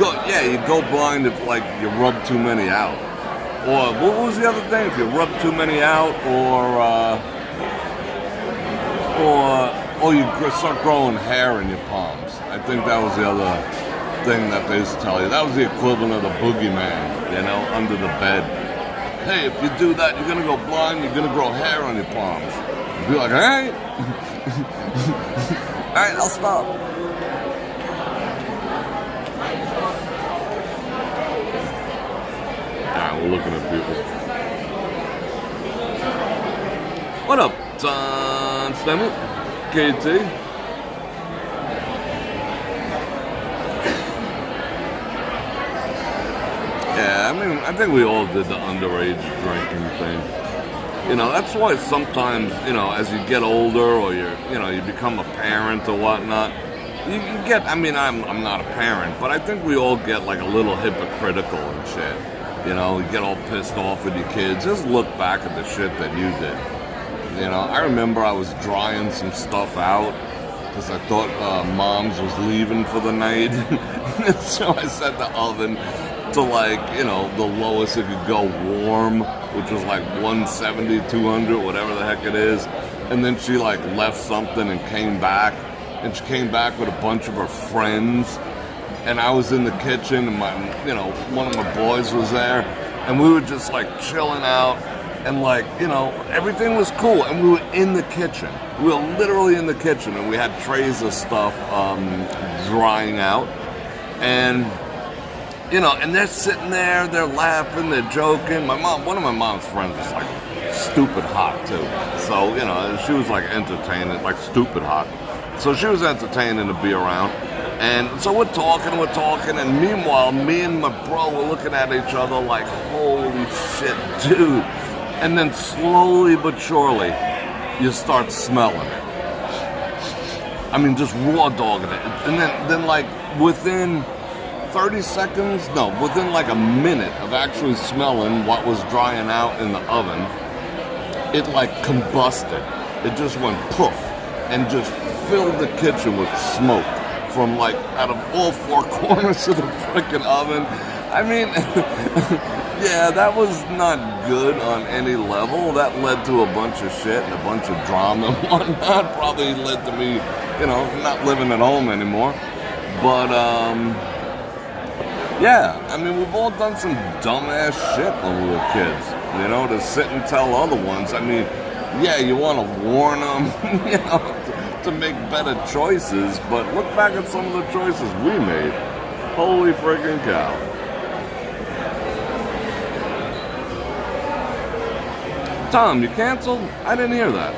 go blind if you rub too many out. Or what was the other thing? If you rub too many out, or you start growing hair in your palms. I think that was the other thing that they used to tell you. That was the equivalent of the boogeyman, under the bed. Hey, if you do that, you're gonna go blind. You're gonna grow hair on your palms. You'd be like, all right, all right, I'll stop. We're looking at people. What up, John Stemmet? KT? Yeah, I think we all did the underage drinking thing. That's why sometimes, as you get older or you become a parent or whatnot, you get, I'm not a parent, but I think we all get a little hypocritical and shit. You get all pissed off with your kids. Just look back at the shit that you did. I remember I was drying some stuff out because I thought Mom's was leaving for the night. So I set the oven to the lowest it could go, warm, which was 170, 200, whatever the heck it is. And then she left something and came back. And she came back with a bunch of her friends. And I was in the kitchen, and one of my boys was there, and we were just chilling out, and everything was cool, and we were in the kitchen. We were literally in the kitchen, and we had trays of stuff drying out, and and they're sitting there, they're laughing, they're joking. One of my mom's friends was stupid hot too. So, you know, she was like entertaining, like stupid hot. So she was entertaining to be around. And so we're talking, and meanwhile, me and my bro were looking at each other like, holy shit, dude. And then slowly but surely, you start smelling it. I mean, just raw dogging it. And then like within 30 seconds, no, within like a minute of actually smelling what was drying out in the oven, it like combusted. It just went poof and just filled the kitchen with smoke from like out of all four corners of the freaking oven. I mean, yeah, that was not good on any level. That led to a bunch of shit and a bunch of drama and whatnot. Probably led to me, you know, not living at home anymore. But, yeah, I mean, we've all done some dumbass shit when we were kids, you know, to sit and tell other ones. I mean, yeah, you want to warn them, you know, to make better choices, but look back at some of the choices we made. Holy friggin' cow. Tom, you canceled? I didn't hear that.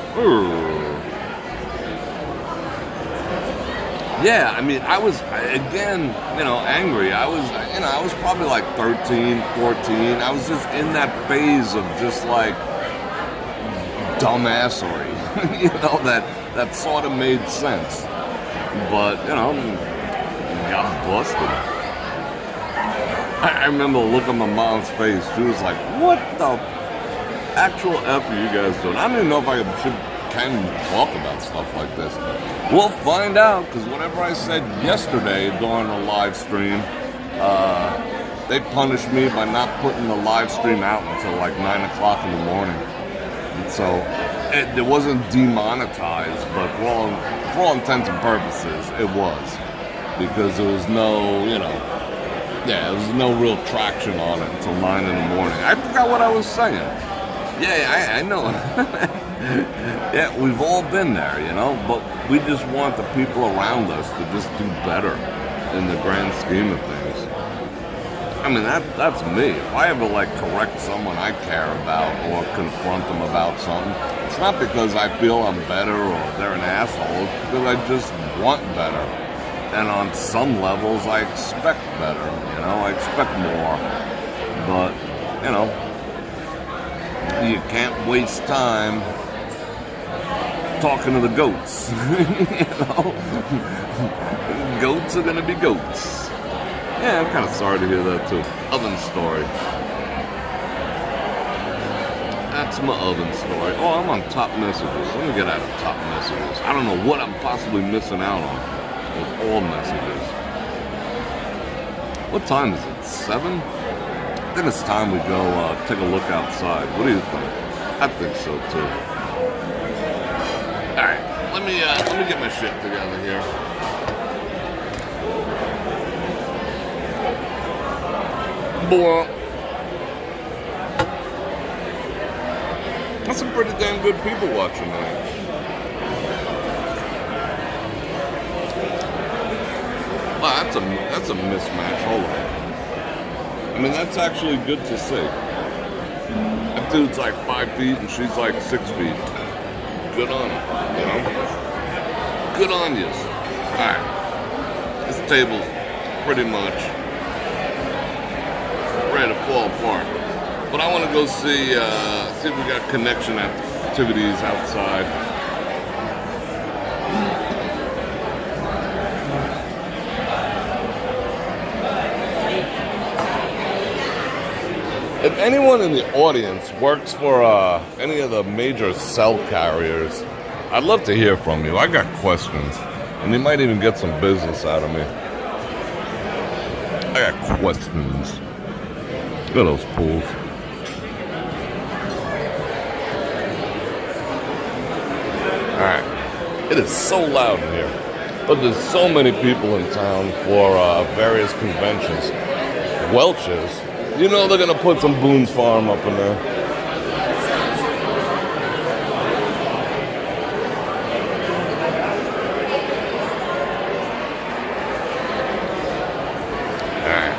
Yeah, I mean, I was, again, you know, angry. I was probably like 13, 14. I was just in that phase of just like dumbassery, you know, that sort of made sense. But, you know, got busted. I remember looking at my mom's face. She was like, what the actual F are you guys doing? I don't even know if I can talk about stuff like this. We'll find out, because whatever I said yesterday during the live stream, they punished me by not putting the live stream out until like 9 o'clock in the morning. And so it wasn't demonetized, but for all intents and purposes, it was. Because there was no, you know, there was no real traction on it until 9 in the morning. I forgot what I was saying. Yeah, I know. Yeah, we've all been there, you know, but we just want the people around us to just do better in the grand scheme of things. I mean, that's me. If I ever, like, correct someone I care about or confront them about something, it's not because I feel I'm better or they're an asshole. It's because I just want better. And on some levels, I expect better, you know, I expect more. But, you know, you can't waste time talking to the goats, you know? Goats are gonna be goats. Yeah, I'm kind of sorry to hear that too. Oven story. That's my oven story. Oh, I'm on top messages. Let me get out of top messages. I don't know what I'm possibly missing out on with all messages. What time is it? 7? I think it's time we go take a look outside. What do you think? I think so too. All right, let me get my shit together here. Boy, that's some pretty damn good people watching that. Wow, that's a mismatch. Hold on. I mean, that's actually good to see. That dude's like 5 feet and she's like 6 feet. Good on him, you know? Good on you. Alright. This table's pretty much ready to fall apart. But I want to go see if we got connection activities outside. If anyone in the audience works for any of the major cell carriers, I'd love to hear from you. I got questions, and they might even get some business out of me. I got questions. Look at those pools. Alright. It is so loud in here. But there's so many people in town for various conventions. Welch's. You know they're gonna put some Boone's Farm up in there. Alright.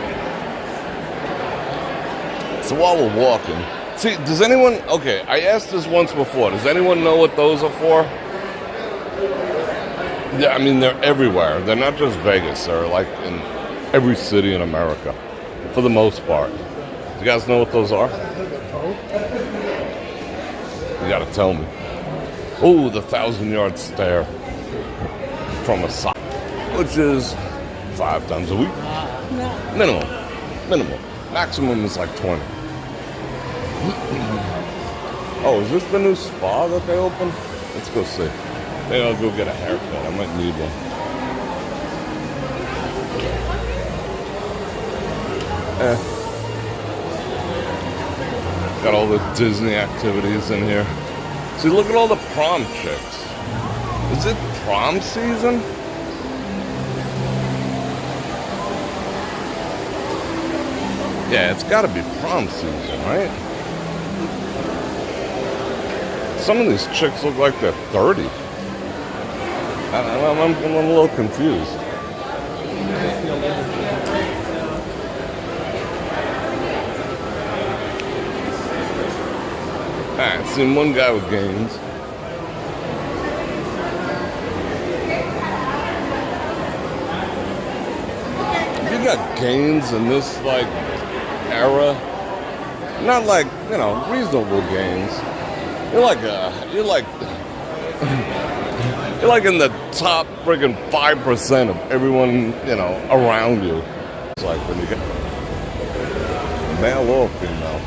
So while we're walking, See, does anyone... Okay, I asked this once before. Does anyone know what those are for? Yeah, I mean, they're everywhere. They're not just Vegas. They're like in every city in America, for the most part. You guys know what those are? You gotta tell me. Oh, the 1,000-yard stare from a sock, which is 5 times a week. Minimum. Maximum is like 20. Oh, is this the new spa that they opened? Let's go see. Maybe I'll go get a haircut. I might need one. Got all the Disney activities in here. See, look at all the prom chicks. Is it prom season? Yeah, it's gotta be prom season, right? Some of these chicks look like they're 30. I'm a little confused. Alright, seen one guy with gains. If you got gains in this, like, era, not like, you know, reasonable gains. You're like in the top friggin' 5% of everyone, you know, around you. It's like when you get male or female.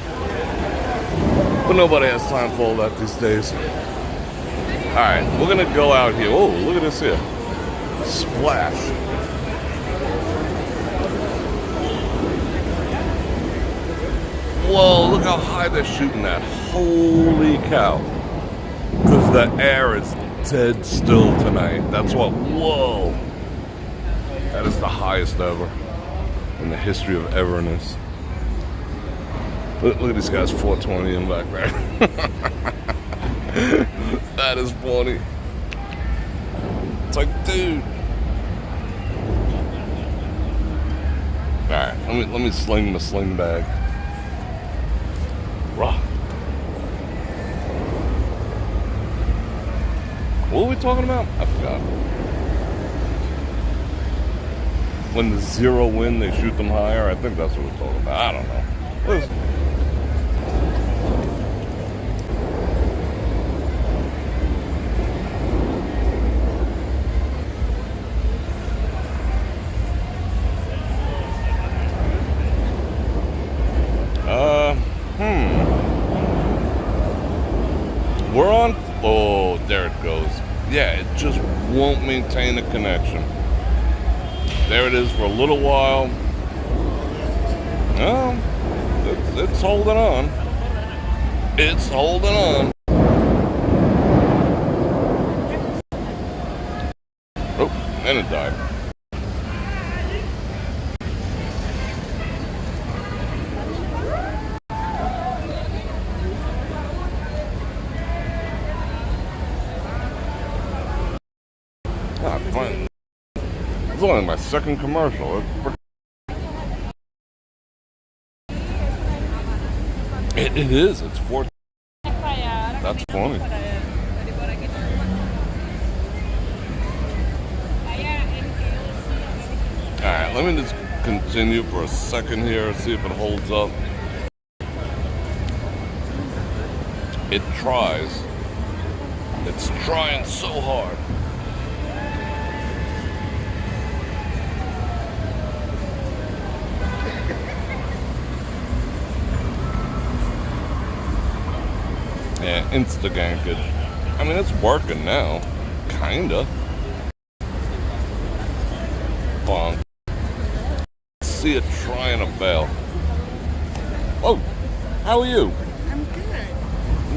But nobody has time for all that these days. Alright, we're gonna go out here. Oh, look at this here. Splash. Whoa, look how high they're shooting at. Holy cow. Because the air is dead still tonight. That's what, whoa. That is the highest ever in the history of everness. Look at this guy's 420 in back there. That is funny. It's like, dude. Alright, let me sling the sling bag. Rah. What were we talking about? I forgot. When the zero win, they shoot them higher. I think that's what we're talking about. I don't know. What is... We're on. Oh, there it goes. Yeah, it just won't maintain a connection. There it is for a little while. Oh, it's holding on. It's holding on. Oh, and it died. It's only my second commercial. It is. It's 4. That's funny. Alright, let me just continue for a second here, see if it holds up. It tries. It's trying so hard. Yeah, insta-gankage. I mean, it's working now. Kinda. Bonk. See it trying to fail. Oh, how are you? I'm good.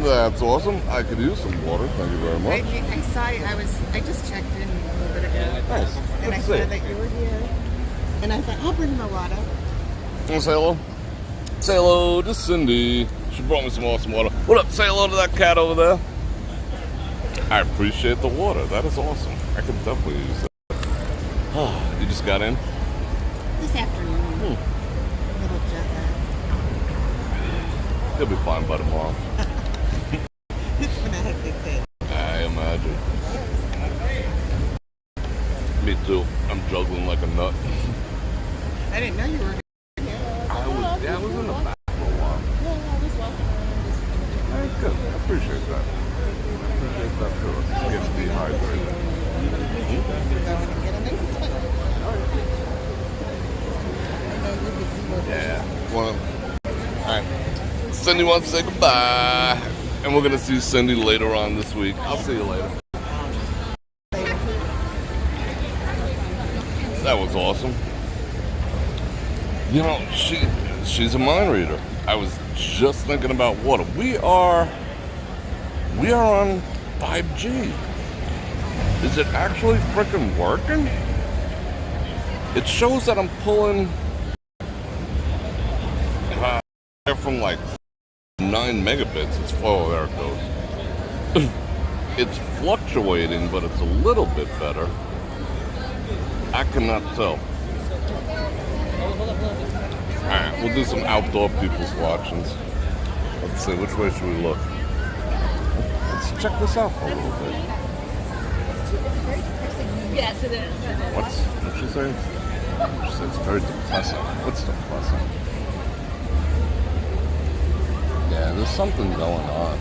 That's awesome. I could use some water. Thank you very much. I saw you. I just checked in a little bit ago. Nice. And I saw that you were here. And I thought, I'll bring my water. Want to say hello? Say hello to Cindy. She brought me some awesome water. What up? Say hello to that cat over there. I appreciate the water. That is awesome. I could definitely use that. Oh, you just got in? This afternoon. Little jet He'll be fine by tomorrow. It's been a hectic day. I imagine. Me too. I'm juggling like a nut. I didn't know you were. I was in the back for a while. Yeah, I was walking around just. Very good. I appreciate that. Too. It's getting dehydrated. Yeah. Well, alright. Cindy wants to say goodbye. And we're going to see Cindy later on this week. I'll see you later. That was awesome. You know, she's a mind reader. I was just thinking about water. We are on 5G. Is it actually freaking working? It shows that I'm pulling from like 9 megabits. It's there it goes. It's fluctuating, but it's a little bit better. I cannot tell. Alright, we'll do some outdoor people's watchings. Let's see, which way should we look? Let's check this out for a little bit. Yes, it is. What's she saying? She said it's very depressing. What's depressing? Yeah, there's something going on.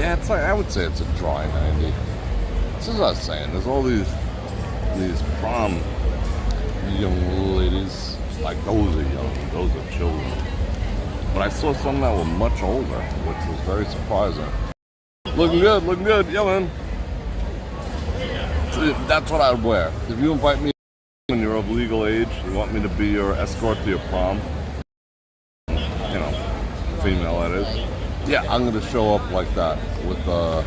It's like, I would say it's a dry 90. This is what I was saying. There's all these prom young ladies. Like, those are young. Those are children. But I saw some that were much older, which was very surprising. Looking good. Yeah, man. See, that's what I'd wear. If you invite me when you're of legal age, you want me to be your escort to your prom, you know, female that is. Yeah, I'm gonna show up like that with a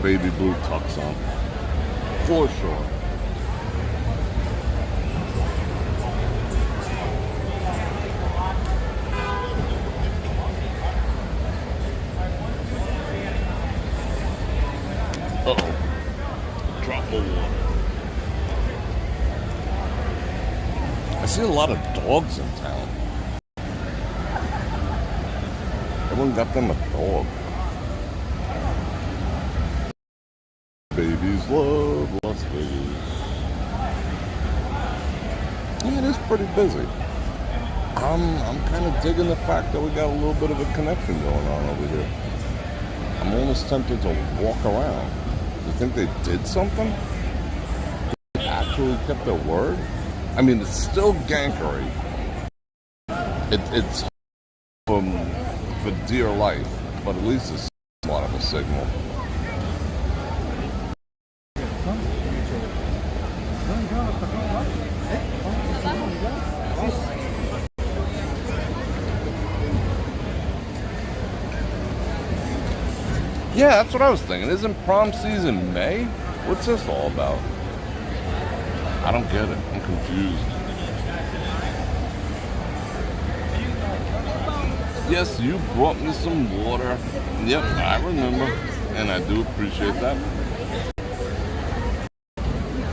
baby blue tux on, for sure. Uh-oh, drop of water. I see a lot of dogs in town. Everyone got them a dog. Babies love Las Vegas. Yeah, it is pretty busy. I'm kind of digging the fact that we got a little bit of a connection going on over here. I'm almost tempted to walk around. You think they did something? They actually kept their word? I mean, it's still gankery. It's for dear life, but at least it's somewhat of a signal. Yeah, that's what I was thinking. Isn't prom season May? What's this all about? I don't get it. I'm confused. Yes, you brought me some water. Yep, I remember. And I do appreciate that.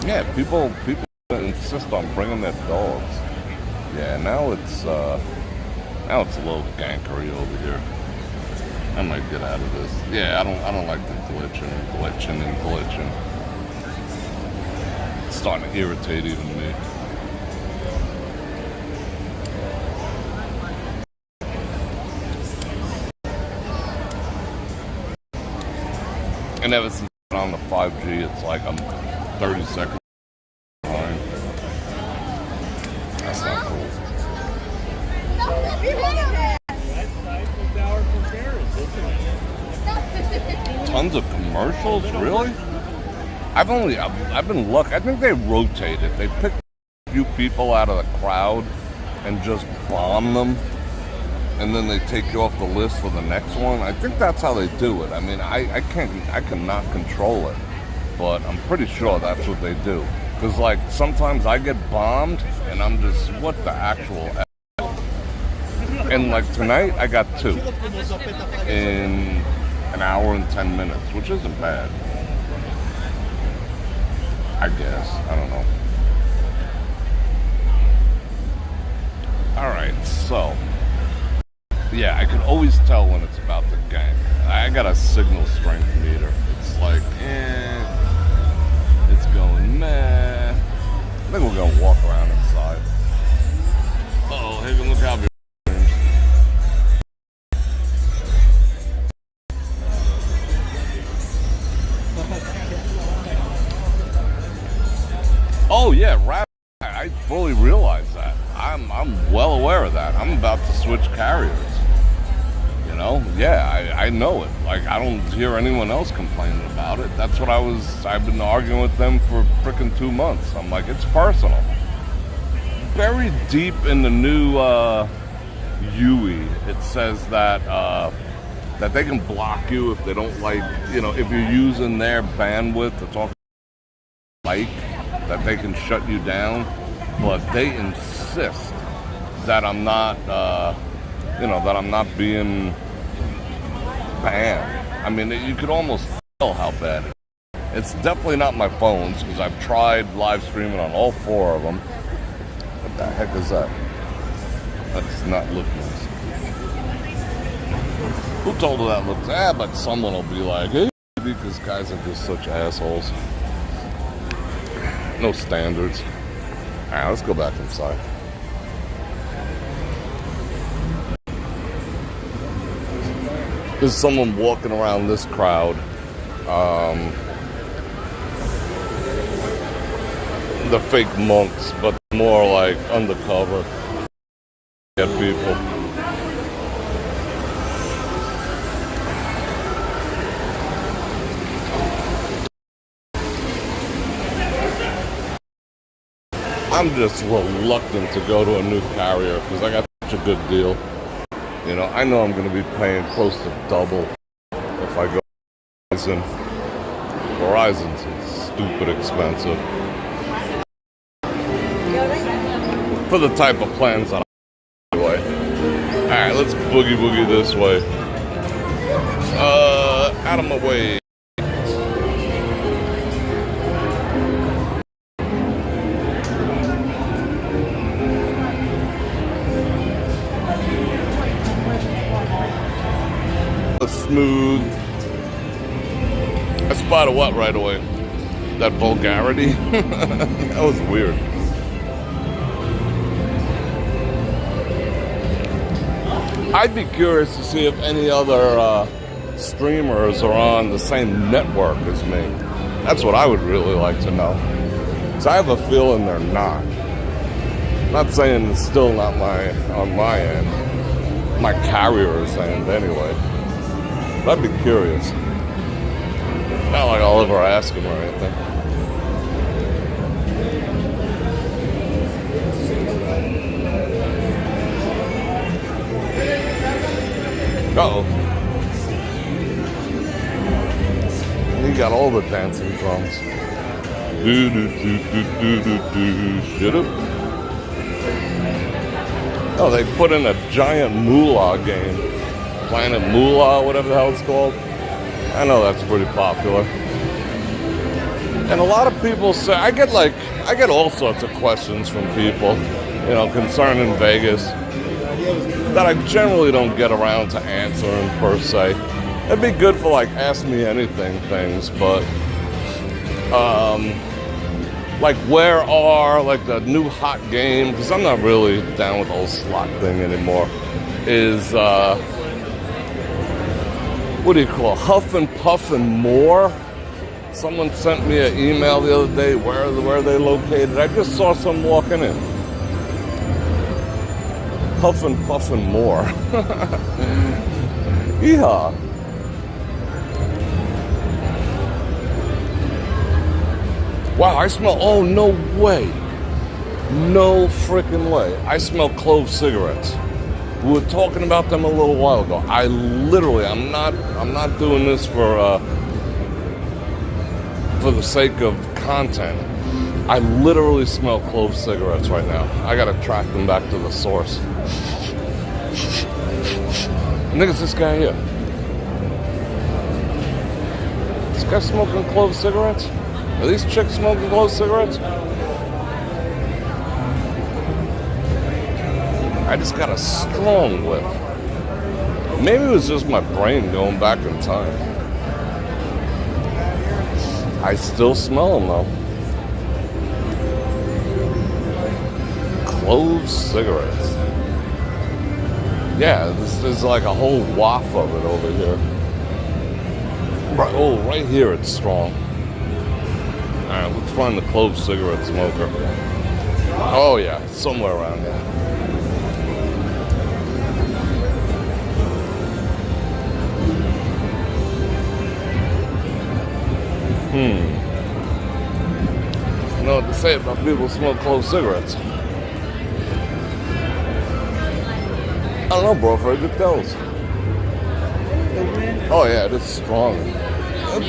Yeah, people insist on bringing their dogs. Yeah, now it's a little gankery over here. I might get out of this. Yeah, I don't like the glitching. It's starting to irritate even me. And ever since I went on the 5G, it's like I'm 30 seconds behind. That's not cool. Tons of commercials, really? I've been lucky. I think they rotated. They picked a few people out of the crowd and just bomb them. and then they take you off the list for the next one. I think that's how they do it. I mean, I cannot control it, but I'm pretty sure that's what they do. Because, like, sometimes I get bombed, and I'm just, what the actual F? And, like, tonight, I got 2 in an hour and 10 minutes, which isn't bad. I guess. I don't know. Alright, so. Yeah, I can always tell when it's about to gank. I got a signal strength meter. It's like, it's going meh. I think we're gonna walk around inside. Uh-oh, hey, look how big. Oh yeah, I fully realize that. I'm well aware of that. I'm about to switch carriers. You know? Yeah, I know it. Like, I don't hear anyone else complaining about it. That's what I've been arguing with them for frickin' 2 months. I'm like, it's personal. Buried deep in the new UE, it says that they can block you if they don't like, you know, if you're using their bandwidth to talk like, that they can shut you down, but they insist that I'm not, that I'm not being banned. I mean, you could almost tell how bad it is. It's definitely not my phones, because I've tried live streaming on all 4 of them. What the heck is that? That's not look nice. Who told her that looks? But someone will be like, hey, because guys are just such assholes. No standards. Alright, let's go back inside. There's someone walking around this crowd. The fake monks, but more like undercover. Get people. I'm just reluctant to go to a new carrier because I got such a good deal. You know, I know I'm going to be paying close to double if I go to Verizon. Verizon's stupid expensive. For the type of plans that I anyway. Alright, let's boogie woogie this way. Out of my way. Smooth. I spotted what right away? That vulgarity? That was weird. I'd be curious to see if any other streamers are on the same network as me. That's what I would really like to know. So I have a feeling they're not. I'm not saying it's still not on my end. My carrier's end anyway. I'd be curious. Not like I'll ever ask him or anything. Uh-oh. He got all the dancing drums. Shut up. Oh, they put in a giant moolah game. Planet Moolah, whatever the hell it's called. I know that's pretty popular. And a lot of people say, I get all sorts of questions from people, you know, concerning Vegas that I generally don't get around to answering per se. It'd be good for like ask me anything things, but like where are like the new hot game, because I'm not really down with the whole slot thing anymore, is what do you call it? Huff and Puff and More? Someone sent me an email the other day. Where are they located? I just saw some walking in. Huff and Puff and More. Yeehaw. Wow, I smell, oh, no way. No freaking way. I smell clove cigarettes. We were talking about them a little while ago. I literally, I'm not doing this for the sake of content. I literally smell clove cigarettes right now. I gotta track them back to the source. I think it's this guy here. This guy smoking clove cigarettes? Are these chicks smoking clove cigarettes? I just got a strong whiff. Maybe it was just my brain going back in time. I still smell them though. Clove cigarettes. Yeah, there's like a whole waft of it over here. Right, oh, right here it's strong. Alright, let's find the clove cigarette smoker. Oh yeah, somewhere around here. You know what to say about people who smoke clove cigarettes? I don't know, Bror Fredrik, tell us. Oh yeah, it is strong.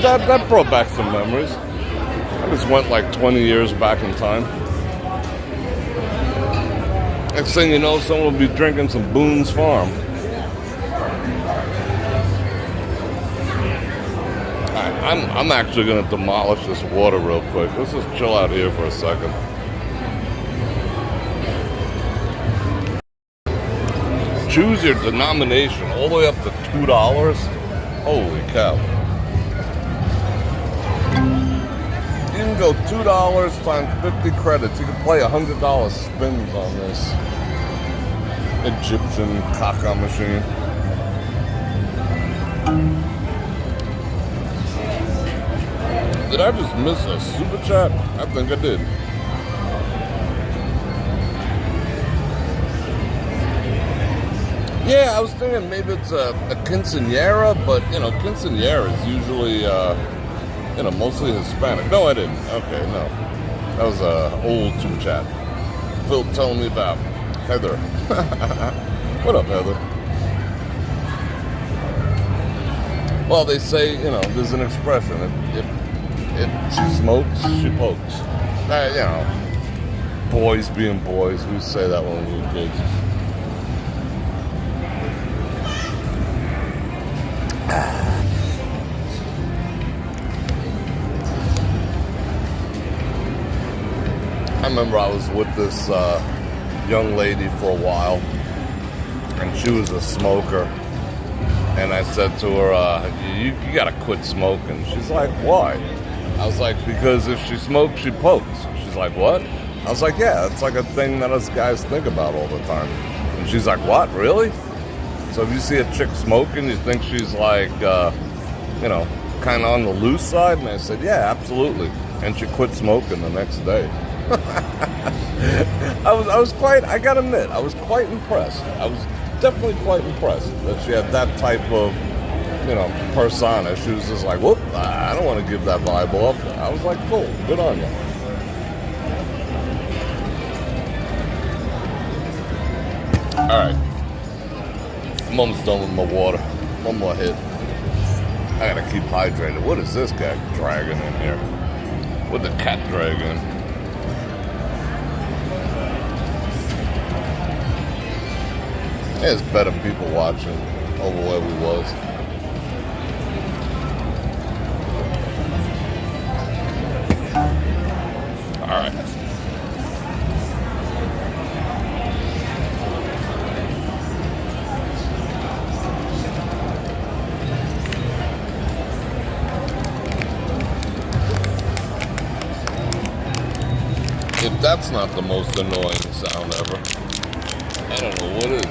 That brought back some memories. I just went like 20 years back in time. Next thing you know, someone will be drinking some Boone's Farm. I'm actually going to demolish this water real quick. Let's just chill out here for a second. Choose your denomination all the way up to $2. Holy cow. You can go $2 times 50 credits. You can play $100 spins on this Egyptian caca machine. Did I just miss a super chat? I think I did. Yeah, I was thinking maybe it's a quinceañera, but, you know, quinceañera is usually, you know, mostly Hispanic. No, I didn't. Okay, no. That was an old super chat. Phil telling me about Heather. What up, Heather? Well, they say, you know, there's an expression. If she smokes, she pokes. You know, boys being boys. We used to say that when we were kids. I remember I was with this young lady for a while, and she was a smoker. And I said to her, you gotta quit smoking. She's like, why? I was like, because if she smokes, she pokes. She's like, what? I was like, yeah, it's like a thing that us guys think about all the time. And she's like, what, really? So if you see a chick smoking, you think she's like, you know, kind of on the loose side? And I said, yeah, absolutely. And she quit smoking the next day. I was quite, I gotta admit, I was quite impressed. I was definitely quite impressed that she had that type of, you know, persona. She was just like, whoop, I don't want to give that vibe off. I was like, cool, good on you. Alright. I'm almost done with my water. One more hit. I gotta keep hydrated. What is this guy dragging in here? What the cat dragging? There's better people watching over where we was. Alright. If that's not the most annoying sound ever, I don't know what is.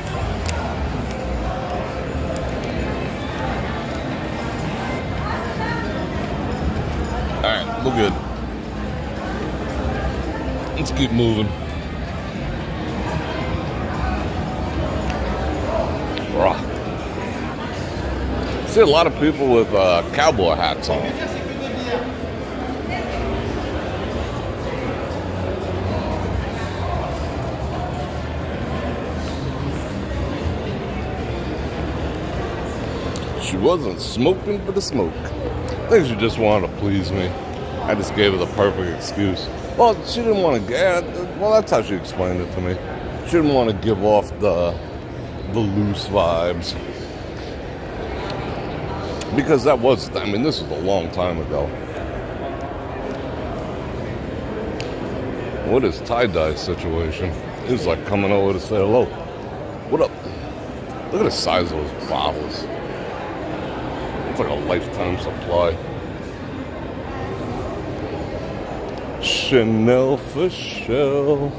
Alright, we're good. Let's keep moving. Rah. See a lot of people with cowboy hats on. She wasn't smoking for the smoke. I think she just wanted to please me. I just gave her the perfect excuse. Well, she didn't want to get... Well, that's how she explained it to me. She didn't want to give off the loose vibes. Because that was... I mean, this was a long time ago. What is tie-dye situation? He was like coming over to say hello. What up? Look at the size of those bottles. It's like a lifetime supply. Chanel for show.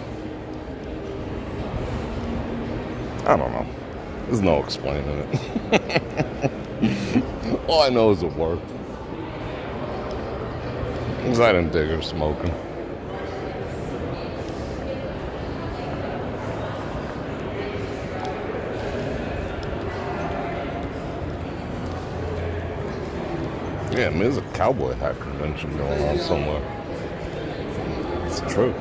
I don't know. There's no explaining it. All I know is it worked. Because I didn't dig her smoking. Yeah, I mean, there's a cowboy hat convention going on somewhere. It's true.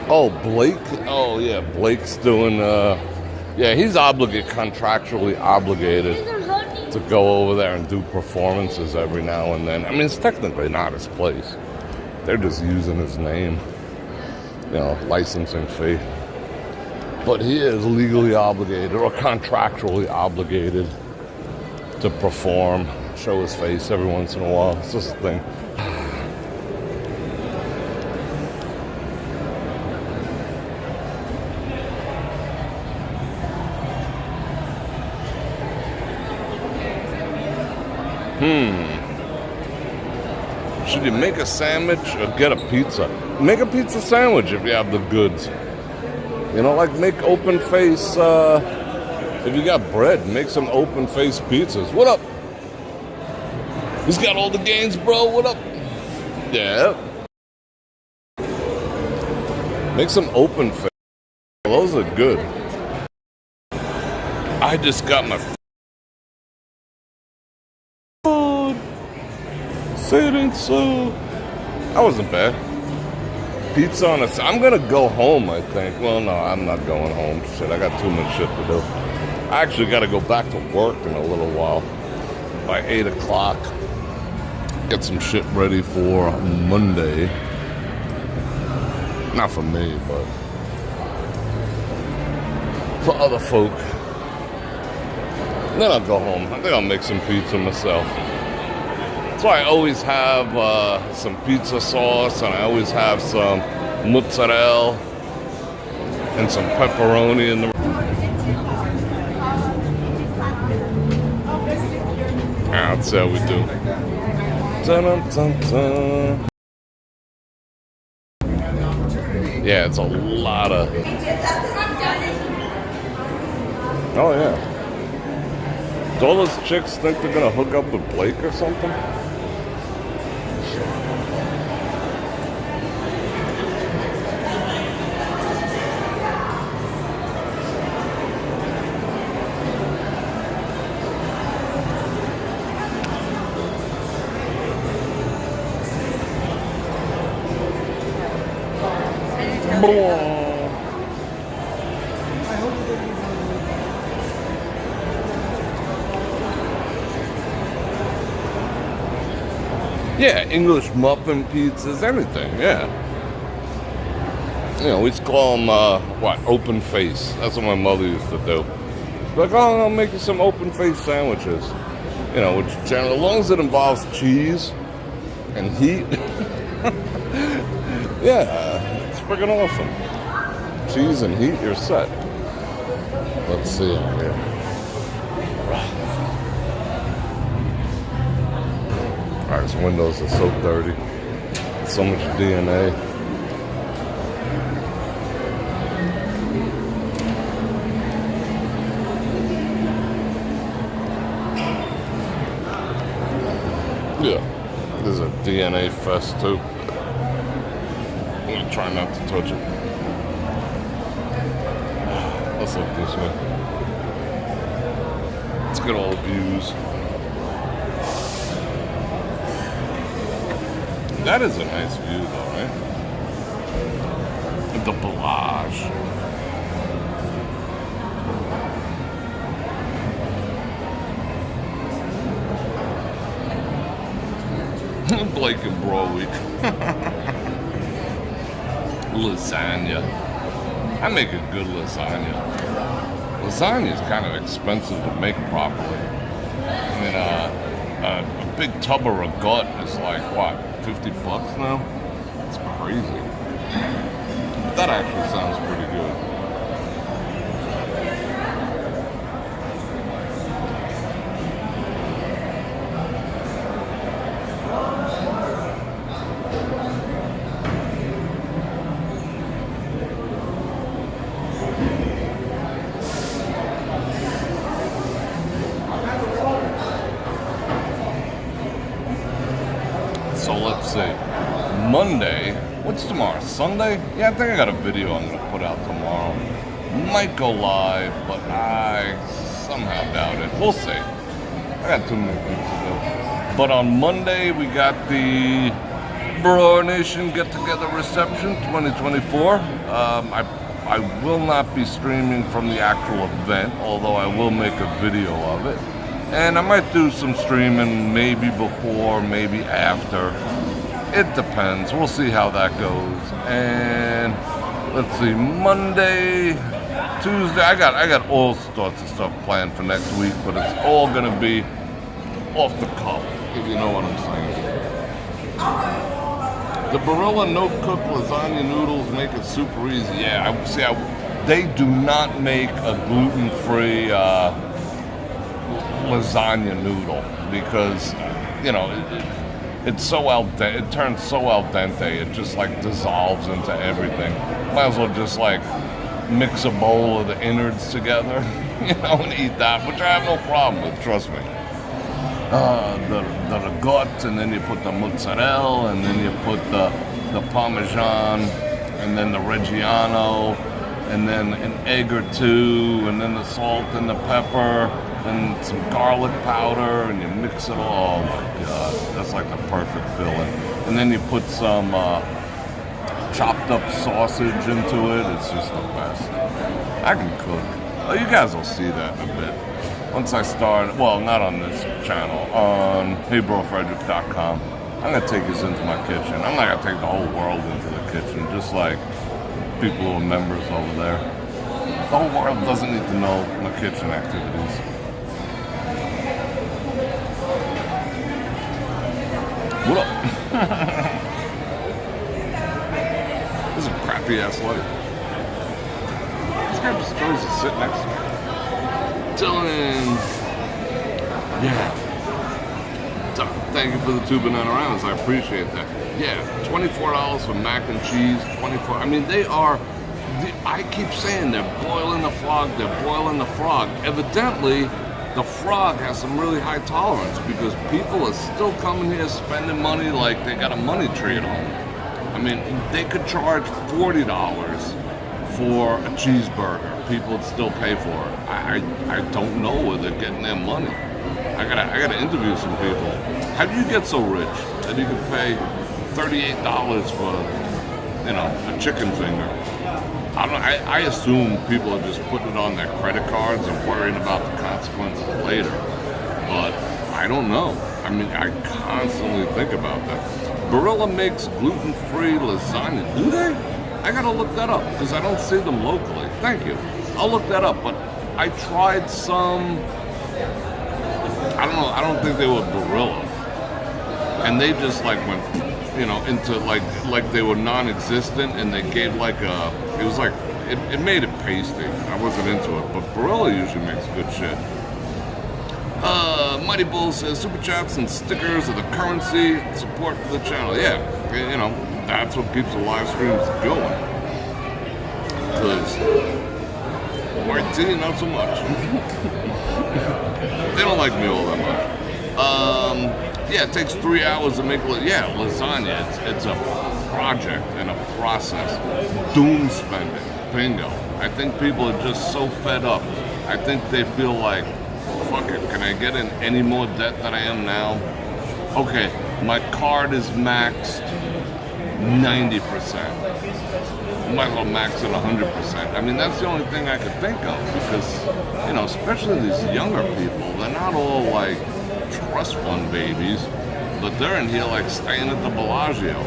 Oh, Blake? Oh, yeah, Blake's doing, yeah, he's contractually obligated to go over there and do performances every now and then. I mean, it's technically not his place. They're just using his name. You know, licensing fee. But he is legally obligated or contractually obligated to perform, show his face every once in a while. It's just a thing. Should you make a sandwich or get a pizza? Make a pizza sandwich if you have the goods. You know, like make open face, if you got bread, make some open face pizzas. What up? He's got all the gains, bro. What up? Yeah. Make some open face. Those are good. I just got my food. Say it ain't so. That wasn't bad. Pizza on a... I'm gonna go home, I think. Well, no, I'm not going home. Shit, I got too much shit to do. I actually got to go back to work in a little while. By 8 o'clock. Get some shit ready for Monday. Not for me, but for other folk. Then I'll go home. I think I'll make some pizza myself. That's why I always have some pizza sauce, and I always have some mozzarella and some pepperoni in the... That's how we do. Dun-dun-dun-dun. Yeah, it's a lot of... Oh, yeah. Do all those chicks think they're gonna hook up with Blake or something? Yeah, English muffin pizzas, everything, yeah. You know, we just call them, open face. That's what my mother used to do. Like, oh, I'll make you some open face sandwiches. You know, which generally, as long as it involves cheese and heat, yeah, it's freaking awesome. Cheese and heat, you're set. Let's see out here. Alright, these windows are so dirty. So much DNA. Yeah, there's a DNA fest too. I'm gonna try not to touch it. Let's look this way. Let's get all the views. That is a nice view though, right? The Bellage. Blake and Bro week. Lasagna. I make a good lasagna. Lasagna is kind of expensive to make properly. I mean, a big tub of ragout is like, what, $50 now? It's crazy. But that actually sounds pretty good. So let's see. Monday, what's tomorrow? Sunday? Yeah, I think I got a video I'm gonna put out tomorrow. Might go live, but I somehow doubt it. We'll see. I got too many things to do. But on Monday, we got the Bror Nation Get Together Reception 2024. I will not be streaming from the actual event, although I will make a video of it. And I might do some streaming maybe before, maybe after. It depends. We'll see how that goes. And let's see, Monday, Tuesday, I got all sorts of stuff planned for next week, but it's all gonna be off the cuff, if you know what I'm saying. The Barilla no-cook lasagna noodles make it super easy. Yeah, they do not make a gluten-free lasagna noodle because, you know, it's so it turns so al dente, it just like dissolves into everything. Might as well just like mix a bowl of the innards together, you know, and eat that, which I have no problem with, trust me. The ragout, and then you put the mozzarella, and then you put the parmesan, and then the reggiano, and then an egg or two, and then the salt and the pepper, and some garlic powder, and you mix it all. Oh my God, that's like the perfect filling. And then you put some chopped up sausage into it. It's just the best. I can cook. Oh, you guys will see that in a bit. Once I start, well, not on this channel, on brorfredrik.com, I'm gonna take us into my kitchen. I'm not gonna take the whole world into the kitchen, just like people who are members over there. The whole world doesn't need to know my kitchen activities. What up? This is a crappy ass light. This guy just chose to sit next to me. Dylan. Yeah. Thank you for the 2 banana rounds. I appreciate that. Yeah, $24 for mac and cheese. 24. I mean, they are. I keep saying they're boiling the frog. They're boiling the frog. Evidently, the frog has some really high tolerance because people are still coming here spending money like they got a money tree at home. I mean, they could charge $40 for a cheeseburger. People would still pay for it. I don't know where they're getting their money. I gotta interview some people. How do you get so rich that you can pay $38 for, you know, a chicken finger? I assume people are just putting it on their credit cards and worrying about the consequences later. But I don't know. I mean, I constantly think about that. Barilla makes gluten-free lasagna. Do they? I gotta look that up because I don't see them locally. Thank you. I'll look that up. But I tried some. I don't know. I don't think they were Barilla, and they just like went, you know, into like they were non-existent, and they gave like a. It was like it made it pasty. I wasn't into it, but Barilla usually makes good shit. Mighty Bull says super chats and stickers are the currency support for the channel. Yeah, you know, that's what keeps the live streams going. Because YT, not so much. They don't like me all that much. Yeah, it takes 3 hours to make lasagna. It's a project and a process. Doom spending. Bingo. I think people are just so fed up. I think they feel like, fuck it, can I get in any more debt than I am now? Okay, my card is maxed 90%. Might as well max it 100%. I mean, that's the only thing I could think of because, you know, especially these younger people, they're not all like trust fund babies. but they're in here like staying at the Bellagio.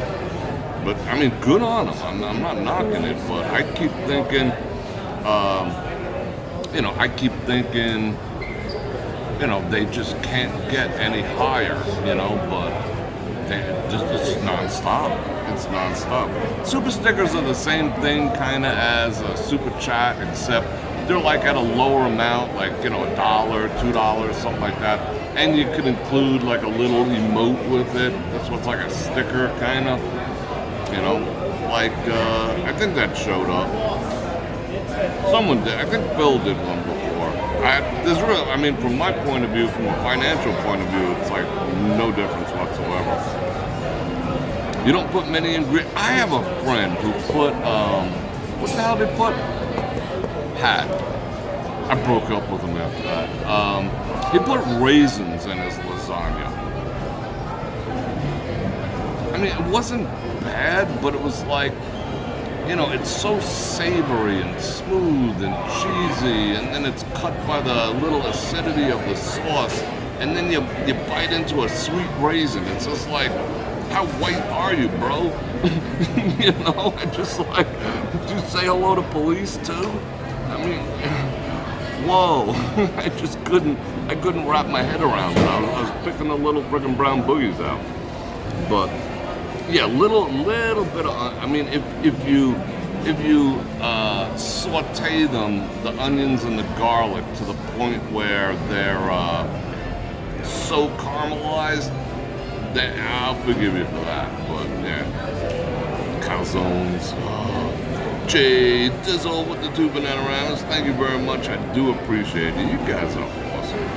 But I mean, good on them. I'm not knocking it, but I keep thinking, they just can't get any higher, but it's nonstop. It's nonstop. Super stickers are the same thing kind of as a super chat, except they're like at a lower amount, like, $1, $2, something like that. And you can include like a little emote with it. That's what's like a sticker kind of, I think that showed up. Someone did. I think Phil did one before. From my point of view, from a financial point of view, it's like no difference whatsoever. You don't put many ingredients. I have a friend who put, what the hell did he put? Pat. I broke up with him after that. He put raisins in his lasagna. I mean, it wasn't bad, but it was like, it's so savory and smooth and cheesy, and then it's cut by the little acidity of the sauce, and then you bite into a sweet raisin. It's just like, how white are you, bro? I just like, did you say hello to police too? I mean, whoa, I couldn't wrap my head around it. I was picking the little friggin' brown boogies out. But yeah, little bit of, if you saute them, the onions and the garlic, to the point where they're so caramelized, then I'll forgive you for that. But yeah, calzones. Jay Dizzle with the 2 banana rounds. Thank you very much. I do appreciate it. You guys are awesome.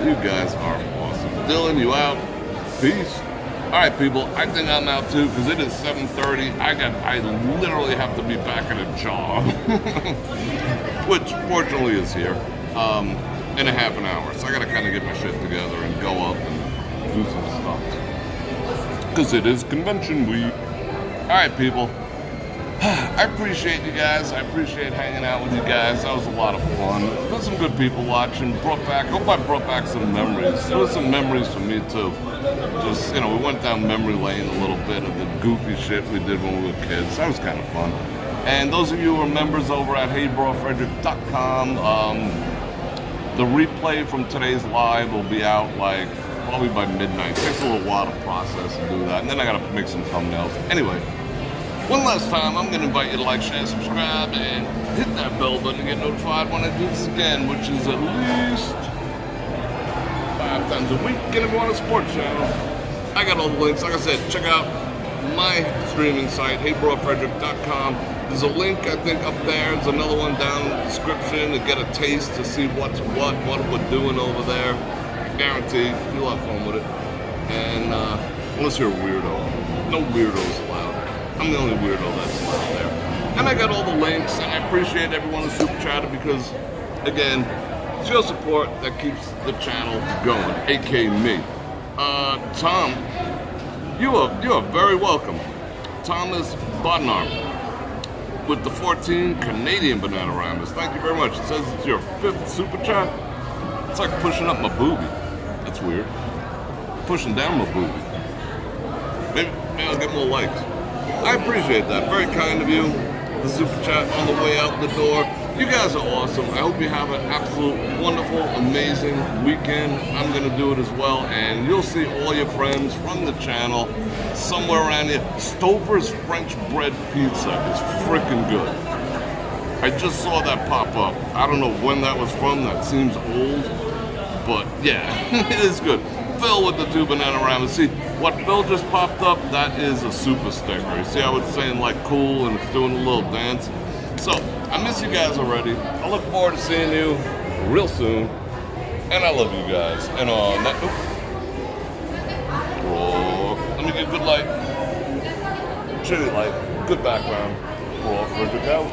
You guys are awesome. Dylan, you out? Peace. All right, people. I think I'm out too because it is 7:30. I literally have to be back at a job, which fortunately is here, in a half an hour. So I got to kind of get my shit together and go up and do some stuff because it is convention week. All right, people. I appreciate you guys. I appreciate hanging out with you guys. That was a lot of fun. There's some good people watching. Hope I brought back some memories. There was some memories for me too. Just, we went down memory lane a little bit of the goofy shit we did when we were kids. That was kind of fun. And those of you who are members over at brorfredrik.com, the replay from today's live will be out probably by midnight. It takes a little while to process and do that. And then I got to make some thumbnails. Anyway. One last time, I'm going to invite you to like, share, subscribe, and hit that bell button to get notified when I do this again, which is at least 5 times a week. And if you want a sports channel, I got all the links. Like I said, check out my streaming site, brorfredrik.com. There's a link, I think, up there. There's another one down in the description to get a taste, to see what we're doing over there. I guarantee you'll have fun with it. And unless you're a weirdo, no weirdos allowed. I'm the only weirdo that's out there. And I got all the links, and I appreciate everyone who super chatted because, again, it's your support that keeps the channel going, aka me. Tom, you are very welcome. Thomas Bodnar with the 14 Canadian banana rounders. Thank you very much. It says it's your 5th super chat. It's like pushing up my boobie. That's weird. Pushing down my boobie. Maybe I'll get more likes. I appreciate that. Very kind of you. The super chat on the way out the door. You guys are awesome. I hope you have an absolute wonderful, amazing weekend. I'm going to do it as well. And you'll see all your friends from the channel somewhere around here. Stover's French bread pizza is freaking good. I just saw that pop up. I don't know when that was from. That seems old. But yeah, it is good. Phil with the 2 banana rounders. See, what Phil just popped up, that is a super sticker. You see how it's saying like cool and it's doing a little dance? So, I miss you guys already. I look forward to seeing you real soon. And I love you guys. And on that note, let me get good light. Chilly light. Good background. Bror Fredrik out.